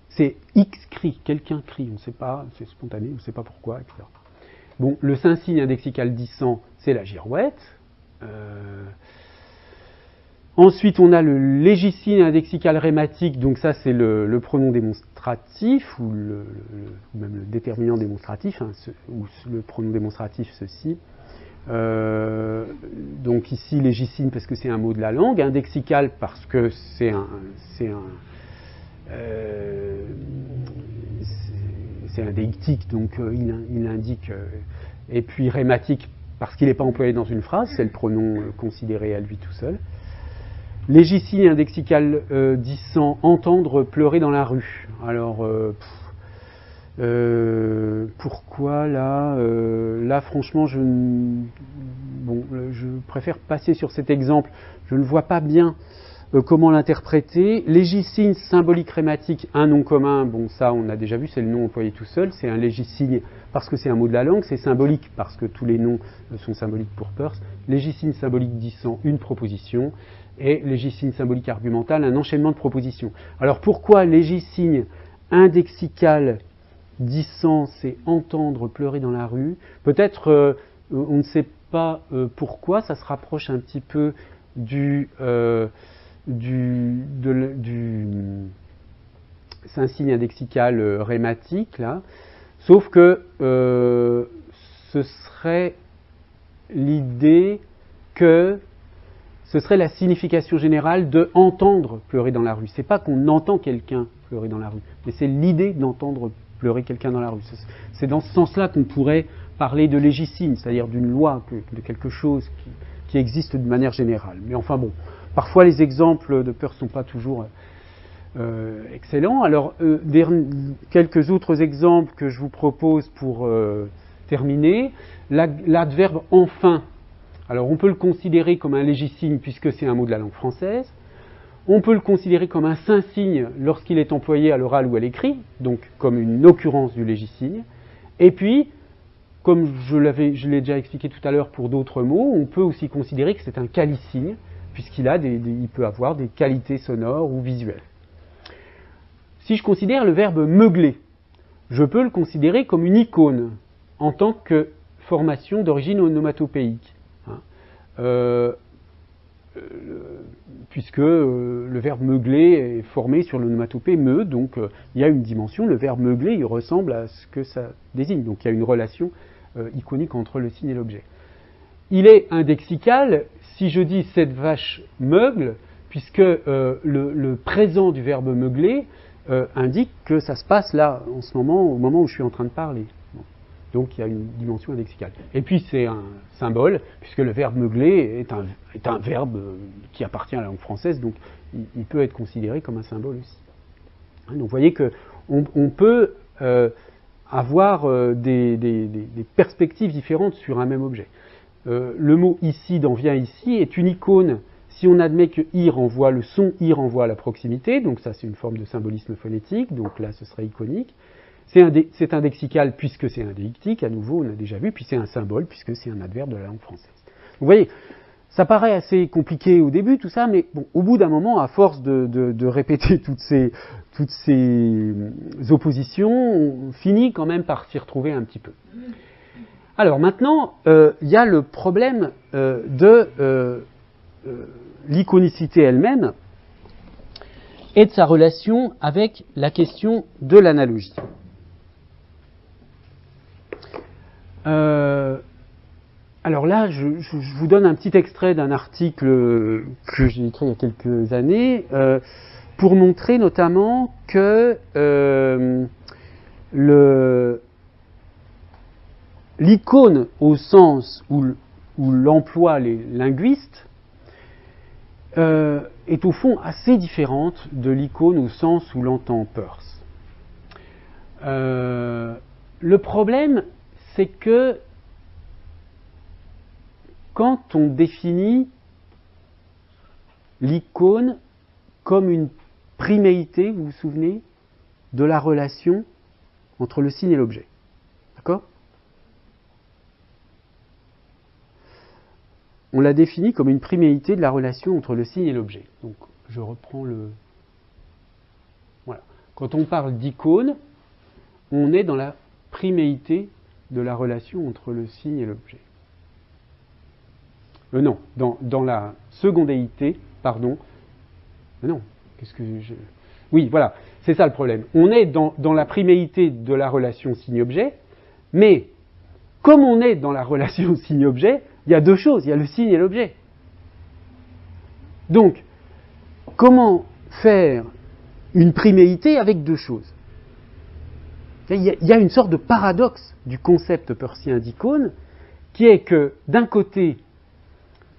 c'est X cri, quelqu'un crie, on ne sait pas, c'est spontané, on ne sait pas pourquoi, etc. Bon, le saint-signe indexical dissent, c'est la girouette. Ensuite, on a le légisigne indexical rématique, donc ça c'est le pronom démonstratif, ou même le déterminant démonstratif, hein, ou le pronom démonstratif, ceci. Donc ici, légisigne parce que c'est un mot de la langue, indexical parce que c'est un deictique, donc il indique, et puis rématique parce qu'il n'est pas employé dans une phrase, c'est le pronom considéré à lui tout seul. Légisigne indexical dissent, entendre pleurer dans la rue. Alors, pourquoi là là, franchement, je préfère passer sur cet exemple. Je ne vois pas bien comment l'interpréter. Légisigne symbolique rématique, un nom commun, bon, ça on a déjà vu, c'est le nom employé tout seul. C'est un légisigne parce que c'est un mot de la langue, c'est symbolique parce que tous les noms sont symboliques pour Peirce. Légisigne symbolique dissent, une proposition. Et légisigne symbolique argumental, un enchaînement de propositions. Alors pourquoi légisigne indexical dissent, c'est entendre pleurer dans la rue? Peut-être, on ne sait pas pourquoi, ça se rapproche un petit peu du saint-signe indexical rématique, là. Sauf que ce serait l'idée que ce serait la signification générale de entendre pleurer dans la rue. C'est pas qu'on entend quelqu'un pleurer dans la rue, mais c'est l'idée d'entendre pleurer quelqu'un dans la rue. C'est dans ce sens-là qu'on pourrait parler de légisigne, c'est-à-dire d'une loi, de quelque chose qui existe de manière générale. Mais enfin bon, parfois les exemples de Peirce ne sont pas toujours excellents. Alors, quelques autres exemples que je vous propose pour terminer. L'adverbe enfin. Alors, on peut le considérer comme un légisigne puisque c'est un mot de la langue française. On peut le considérer comme un saint-signe lorsqu'il est employé à l'oral ou à l'écrit, donc comme une occurrence du légisigne. Et puis, comme je l'ai déjà expliqué tout à l'heure pour d'autres mots, on peut aussi considérer que c'est un qualisigne puisqu'il peut avoir des qualités sonores ou visuelles. Si je considère le verbe meugler, je peux le considérer comme une icône en tant que formation d'origine onomatopéique. Puisque le verbe meugler est formé sur l'onomatopée meu, donc il y a une dimension, le verbe meugler, il ressemble à ce que ça désigne, donc il y a une relation iconique entre le signe et l'objet. Il est indexical si je dis cette vache meugle, puisque le présent du verbe meugler indique que ça se passe là, en ce moment, au moment où je suis en train de parler. Donc il y a une dimension indexicale. Et puis c'est un symbole, puisque le verbe meugler est un verbe qui appartient à la langue française, donc il peut être considéré comme un symbole aussi. Donc vous voyez qu'on peut avoir des perspectives différentes sur un même objet. Le mot ici, d'en vient ici, est une icône. Si on admet que i renvoie, le son i renvoie à la proximité, donc ça c'est une forme de symbolisme phonétique, donc là ce serait iconique. C'est un lexical puisque c'est un déictique, à nouveau, on a déjà vu, puis c'est un symbole puisque c'est un adverbe de la langue française. Vous voyez, ça paraît assez compliqué au début, tout ça, mais bon, au bout d'un moment, à force de répéter toutes ces oppositions, on finit quand même par s'y retrouver un petit peu. Alors maintenant, il y a le problème de l'iconicité elle-même et de sa relation avec la question de l'analogie. Alors là, je vous donne un petit extrait d'un article que j'ai écrit il y a quelques années pour montrer notamment que l'icône au sens où l'emploient les linguistes est au fond assez différente de l'icône au sens où l'entend Peirce. Le problème, c'est que quand on définit l'icône comme une priméité, vous vous souvenez, de la relation entre le signe et l'objet. D'accord ? On l'a défini comme une priméité de la relation entre le signe et l'objet. Donc, je reprends le... Voilà. Quand on parle d'icône, on est dans la priméité de la relation entre le signe et l'objet. Non, dans la secondéité, pardon. Non, qu'est-ce que je... Oui, voilà, c'est ça le problème. On est dans la priméité de la relation signe-objet, mais comme on est dans la relation signe-objet, il y a deux choses, il y a le signe et l'objet. Donc, comment faire une priméité avec deux choses ? Il y a une sorte de paradoxe du concept peircien d'icône, qui est que, d'un côté,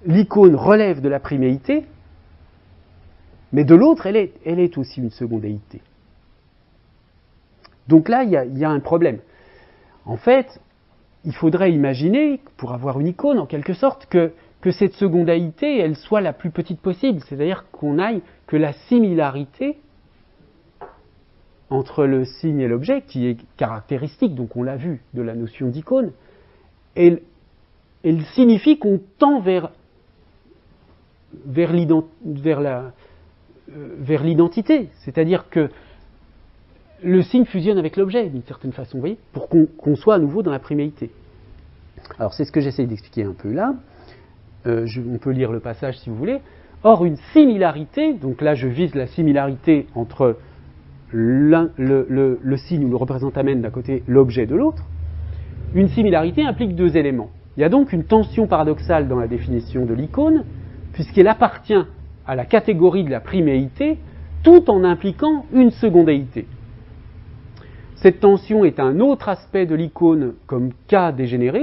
l'icône relève de la priméité, mais de l'autre, elle est aussi une secondéité. Donc là, il y a un problème. En fait, il faudrait imaginer, pour avoir une icône, en quelque sorte, que cette secondéité, elle soit la plus petite possible. C'est-à-dire que la similarité entre le signe et l'objet, qui est caractéristique, donc on l'a vu, de la notion d'icône, elle signifie qu'on tend vers l'identité. C'est-à-dire que le signe fusionne avec l'objet, d'une certaine façon, vous voyez, pour qu'on soit à nouveau dans la priméité. Alors, c'est ce que j'essaie d'expliquer un peu là. On peut lire le passage si vous voulez. Or, une similarité, donc là je vise la similarité entre le signe ou le représentamen d'un côté, l'objet de l'autre, une similarité implique deux éléments. Il y a donc une tension paradoxale dans la définition de l'icône, puisqu'elle appartient à la catégorie de la priméité, tout en impliquant une secondéité. Cette tension est un autre aspect de l'icône comme cas dégénéré.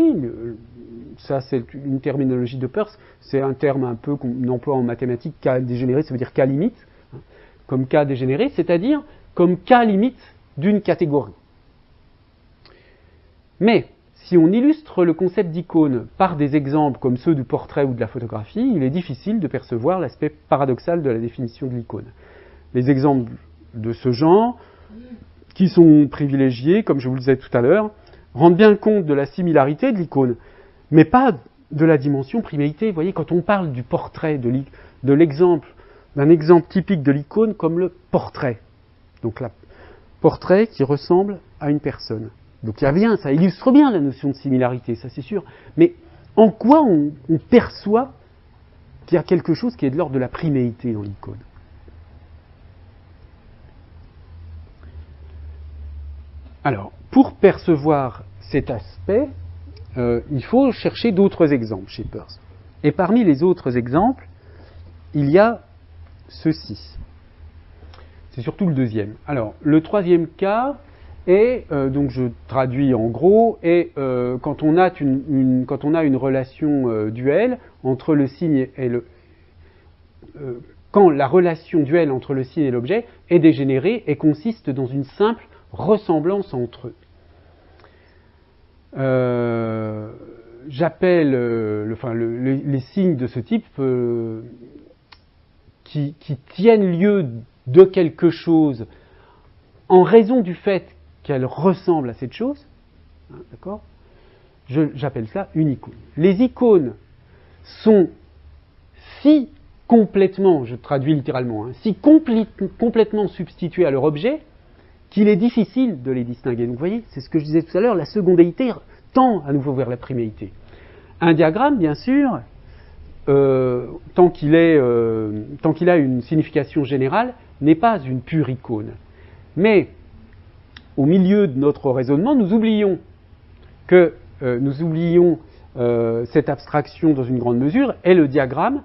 Ça, c'est une terminologie de Peirce. C'est un terme un peu qu'on emploie en mathématiques. Cas dégénéré, ça veut dire cas limite. Comme cas dégénéré, c'est-à-dire comme cas limite d'une catégorie. Mais, si on illustre le concept d'icône par des exemples comme ceux du portrait ou de la photographie, il est difficile de percevoir l'aspect paradoxal de la définition de l'icône. Les exemples de ce genre, qui sont privilégiés, comme je vous le disais tout à l'heure, rendent bien compte de la similarité de l'icône, mais pas de la dimension priméité. Vous voyez, quand on parle du portrait, d'un exemple typique de l'icône comme le portrait, donc le portrait qui ressemble à une personne. Donc il y a bien, ça illustre bien la notion de similarité, ça c'est sûr, mais en quoi on perçoit qu'il y a quelque chose qui est de l'ordre de la priméité dans l'icône ? Alors, pour percevoir cet aspect, il faut chercher d'autres exemples chez Peirce. Et parmi les autres exemples, il y a ceci. C'est surtout le deuxième. Alors, le troisième cas est, donc je traduis en gros, est quand on a une relation duel entre le signe et le... quand la relation duel entre le signe et l'objet est dégénérée et consiste dans une simple ressemblance entre eux. J'appelle les signes de ce type qui tiennent lieu de quelque chose en raison du fait qu'elle ressemble à cette chose, hein, d'accord, j'appelle ça une icône. Les icônes sont si complètement, je traduis littéralement, hein, si complètement substituées à leur objet, qu'il est difficile de les distinguer. Donc vous voyez, c'est ce que je disais tout à l'heure, la secondéité tend à nouveau vers la priméité. Un diagramme, bien sûr, tant qu'il a une signification générale, n'est pas une pure icône. Mais, au milieu de notre raisonnement, nous oublions cette abstraction dans une grande mesure, et le diagramme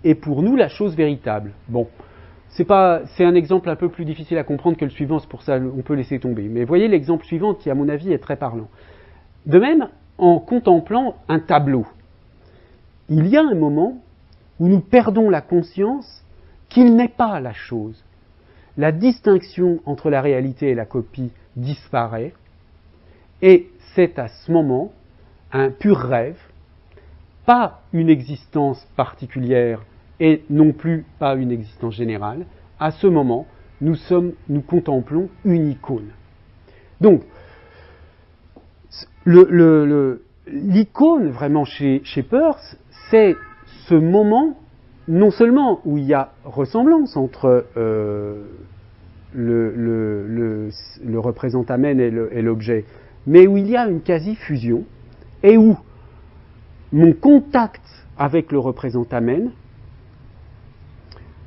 est pour nous la chose véritable. Bon, c'est un exemple un peu plus difficile à comprendre que le suivant, c'est pour ça qu'on peut laisser tomber. Mais voyez l'exemple suivant qui, à mon avis, est très parlant. De même, en contemplant un tableau, il y a un moment où nous perdons la conscience qu'il n'est pas la chose. La distinction entre la réalité et la copie disparaît, et c'est à ce moment un pur rêve, pas une existence particulière et non plus pas une existence générale. À ce moment, nous contemplons une icône. Donc, l'icône vraiment chez Peirce, c'est ce moment non seulement où il y a ressemblance entre le représentamen et l'objet, mais où il y a une quasi-fusion, et où mon contact avec le représentamen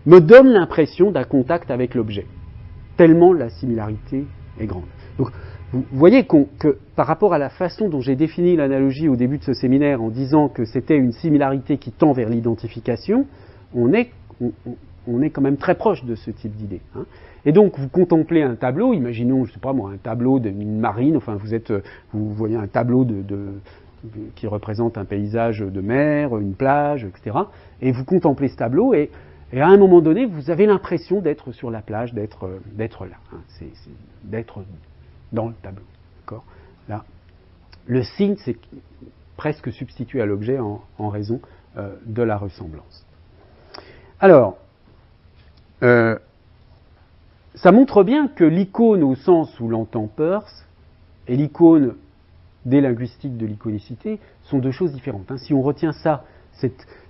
me donne l'impression d'un contact avec l'objet, tellement la similarité est grande. Donc, vous voyez que par rapport à la façon dont j'ai défini l'analogie au début de ce séminaire en disant que c'était une similarité qui tend vers l'identification, on est quand même très proche de ce type d'idée. Hein. Et donc, vous contemplez un tableau, imaginons, je ne sais pas moi, un tableau d'une marine, enfin vous voyez un tableau qui représente un paysage de mer, une plage, etc. Et vous contemplez ce tableau, et à un moment donné, vous avez l'impression d'être sur la plage, d'être là, hein. D'être dans le tableau. D'accord ? Là, le signe, c'est presque substitué à l'objet en raison de la ressemblance. Alors, ça montre bien que l'icône au sens où l'entend Peirce et l'icône des linguistiques de l'iconicité sont deux choses différentes. Hein. Si on retient ça,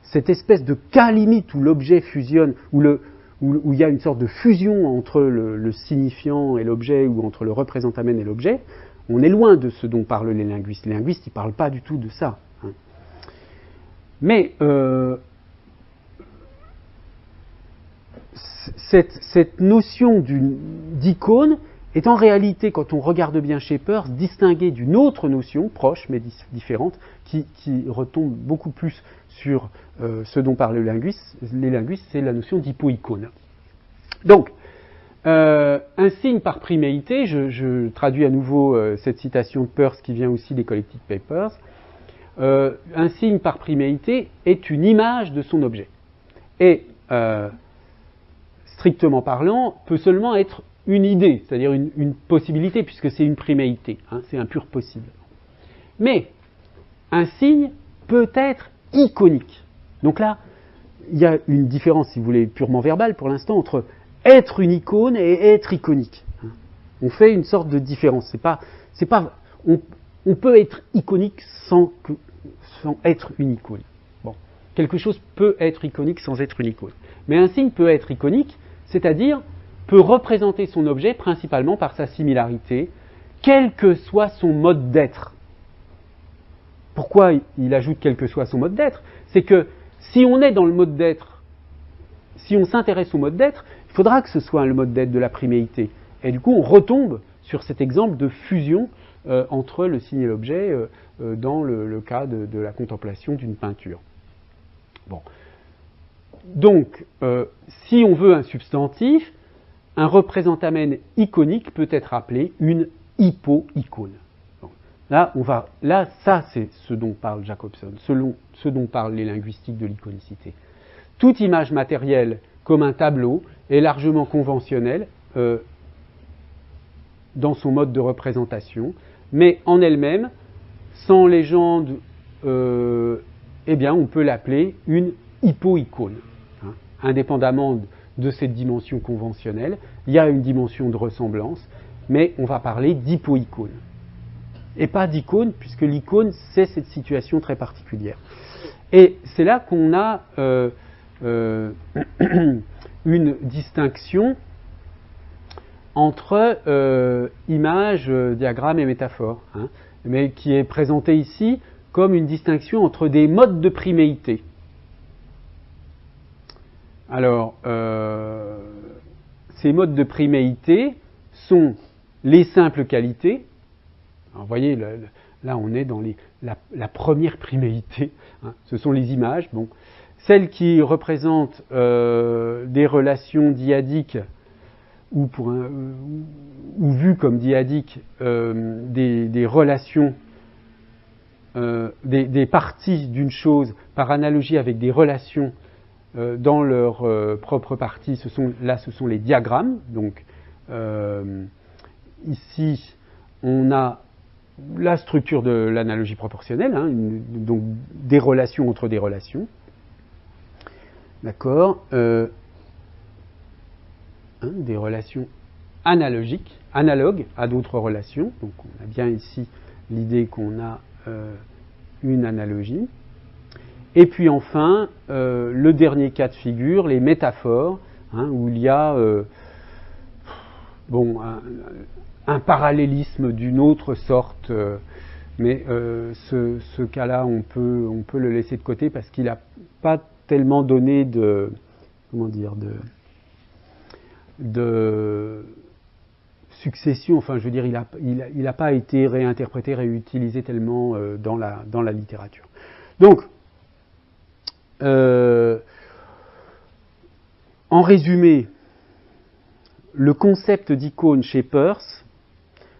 cette espèce de cas limite où l'objet fusionne, où il y a une sorte de fusion entre le signifiant et l'objet, ou entre le représentamen et l'objet, on est loin de ce dont parlent les linguistes. Les linguistes, ils ne parlent pas du tout de ça. Hein. Mais cette notion d'icône est en réalité, quand on regarde bien chez Peirce, distinguée d'une autre notion, proche mais différente, qui retombe beaucoup plus sur ce dont parlent les linguistes, c'est la notion d'hypoïcône. Donc, un signe par priméité, je traduis à nouveau cette citation de Peirce qui vient aussi des Collected Papers, un signe par priméité est une image de son objet. Et, strictement parlant, peut seulement être une idée, c'est-à-dire une possibilité, puisque c'est une priméité, hein, c'est un pur possible. Mais un signe peut être iconique. Donc là, il y a une différence, si vous voulez, purement verbale pour l'instant, entre être une icône et être iconique. On fait une sorte de différence. On peut être iconique sans être une icône. Bon, quelque chose peut être iconique sans être une icône. Mais un signe peut être iconique, c'est-à-dire peut représenter son objet principalement par sa similarité, quel que soit son mode d'être. Pourquoi il ajoute quel que soit son mode d'être ? C'est que si on est dans le mode d'être, si on s'intéresse au mode d'être, il faudra que ce soit le mode d'être de la priméité. Et du coup, on retombe sur cet exemple de fusion entre le signe et l'objet dans le cas de la contemplation d'une peinture. Bon. Donc, si on veut un substantif, un représentamen iconique peut être appelé une hypoïcône. Bon. Là, ça, c'est ce dont parle Jacobson, ce dont parlent les linguistiques de l'iconicité. Toute image matérielle, comme un tableau, est largement conventionnelle dans son mode de représentation, mais en elle-même, sans légende, eh bien, on peut l'appeler une hypoïcône. Hein. Indépendamment de cette dimension conventionnelle, il y a une dimension de ressemblance, mais on va parler d'hypoïcône. Et pas d'icône, puisque l'icône, c'est cette situation très particulière. Et c'est là qu'on a une distinction entre image, diagramme et métaphore, hein, mais qui est présentée ici comme une distinction entre des modes de priméité. Alors, ces modes de priméité sont les simples qualités. Alors, vous voyez, là on est dans la première priméité, hein, ce sont les images. Bon. Celles qui représentent des relations dyadiques ou vues comme dyadiques, des relations, des parties d'une chose par analogie avec des relations dans leur propre partie, ce sont les diagrammes. Donc ici on a la structure de l'analogie proportionnelle, hein, donc des relations entre des relations. D'accord, des relations analogues à d'autres relations. Donc on a bien ici l'idée qu'on a une analogie. Et puis enfin, le dernier cas de figure, les métaphores, hein, où il y a un parallélisme d'une autre sorte, mais ce cas-là, on peut le laisser de côté parce qu'il n'a pas tellement donné de succession. Enfin, je veux dire, il n'a pas été réinterprété, réutilisé tellement dans la littérature. Donc, en résumé, le concept d'icône chez Peirce,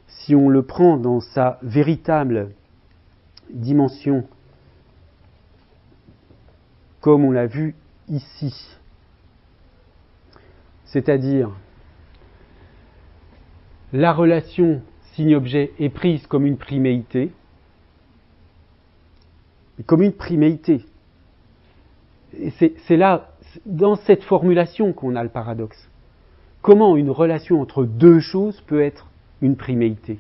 si on le prend dans sa véritable dimension, comme on l'a vu ici, c'est-à-dire la relation signe-objet est prise comme une priméité, Et c'est là, dans cette formulation, qu'on a le paradoxe. Comment une relation entre deux choses peut être une priméité?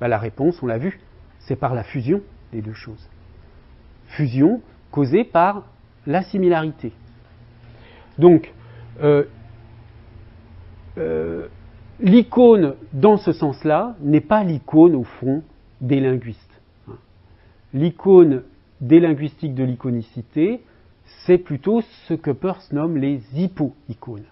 La réponse, on l'a vu, c'est par la fusion des deux choses. Fusion causée par la similarité. Donc, l'icône, dans ce sens-là, n'est pas l'icône, au fond, des linguistes. L'icône des linguistiques de l'iconicité, c'est plutôt ce que Peirce nomme les hypoïcones.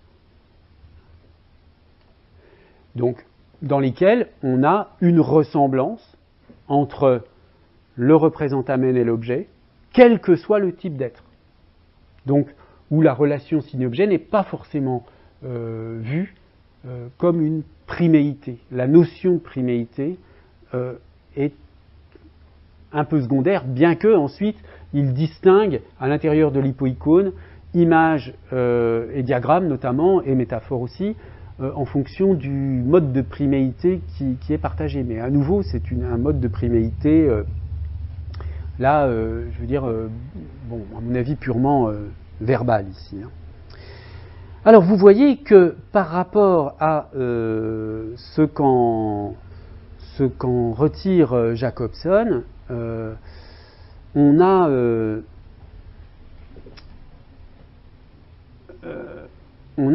Donc, dans lesquels on a une ressemblance entre le représentamen et l'objet, quel que soit le type d'être. Donc, où la relation signe-objet n'est pas forcément vue comme une priméité. La notion de priméité est un peu secondaire, bien que ensuite il distingue à l'intérieur de l'hypoïcône images et diagrammes notamment, et métaphores aussi, en fonction du mode de priméité qui est partagé. Mais à nouveau, c'est un mode de priméité, je veux dire, à mon avis, purement verbal ici. Hein. Alors, vous voyez que par rapport à ce qu'en retire Jacobson, on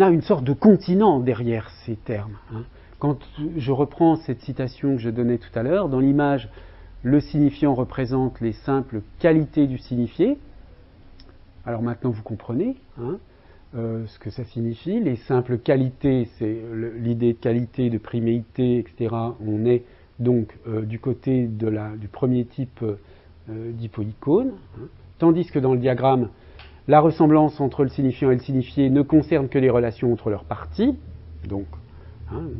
a une sorte de continent derrière ces termes. Hein. Quand je reprends cette citation que je donnais tout à l'heure, dans l'image, le signifiant représente les simples qualités du signifié. Alors maintenant vous comprenez hein, ce que ça signifie. Les simples qualités, c'est l'idée de qualité, de priméité, etc. On est donc du côté du premier type d'hypoïcône. Hein. Tandis que dans le diagramme, la ressemblance entre le signifiant et le signifié ne concerne que les relations entre leurs parties, donc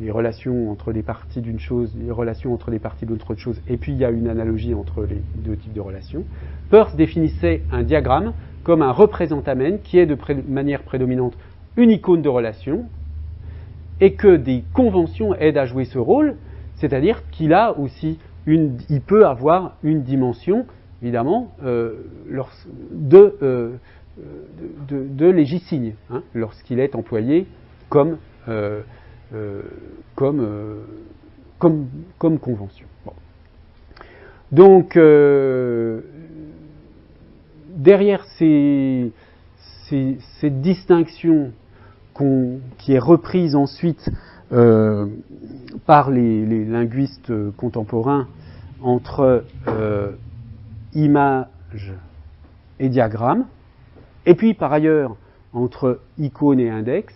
les relations entre les parties d'une chose, les relations entre les parties d'autre chose, et puis il y a une analogie entre les deux types de relations. Peirce définissait un diagramme comme un représentamen qui est de manière prédominante une icône de relation, et que des conventions aident à jouer ce rôle, c'est-à-dire qu'il a aussi il peut avoir une dimension, évidemment, de légisigne, hein, lorsqu'il est employé comme comme convention. Bon. Donc, derrière cette distinction qui est reprise ensuite par les linguistes contemporains entre images et diagrammes, et puis par ailleurs entre icônes et index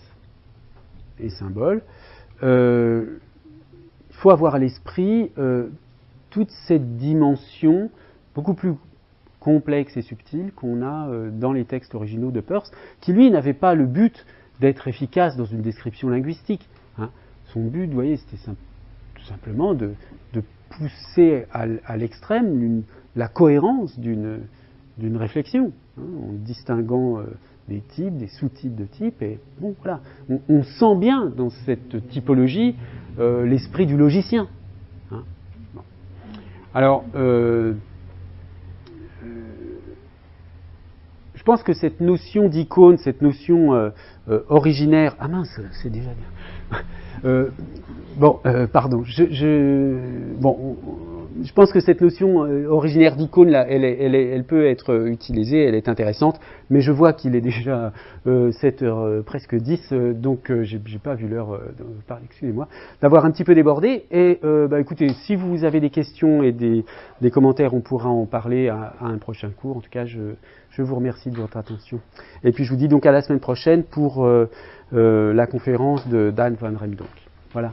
et symboles, il faut avoir à l'esprit toute cette dimension beaucoup plus complexe et subtile qu'on a dans les textes originaux de Peirce, qui lui n'avait pas le but d'être efficace dans une description linguistique. Hein. Son but, vous voyez, c'était tout simplement de pousser à l'extrême la cohérence d'une réflexion, hein, en distinguant des types, des sous-types de types, et bon, voilà. On sent bien dans cette typologie l'esprit du logicien. Hein. Bon. Alors, je pense que cette notion d'icône, cette notion originaire... Ah mince, c'est déjà bien. Pardon. Je pense que cette notion originaire d'icône, là, elle peut être utilisée, elle est intéressante, mais je vois qu'il est déjà 7h presque 10, donc j'ai pas vu l'heure, excusez-moi, d'avoir un petit peu débordé. Et écoutez, si vous avez des questions et des commentaires, on pourra en parler à un prochain cours. En tout cas, je vous remercie de votre attention. Et puis je vous dis donc à la semaine prochaine pour la conférence de Dan van Remdonk. Voilà.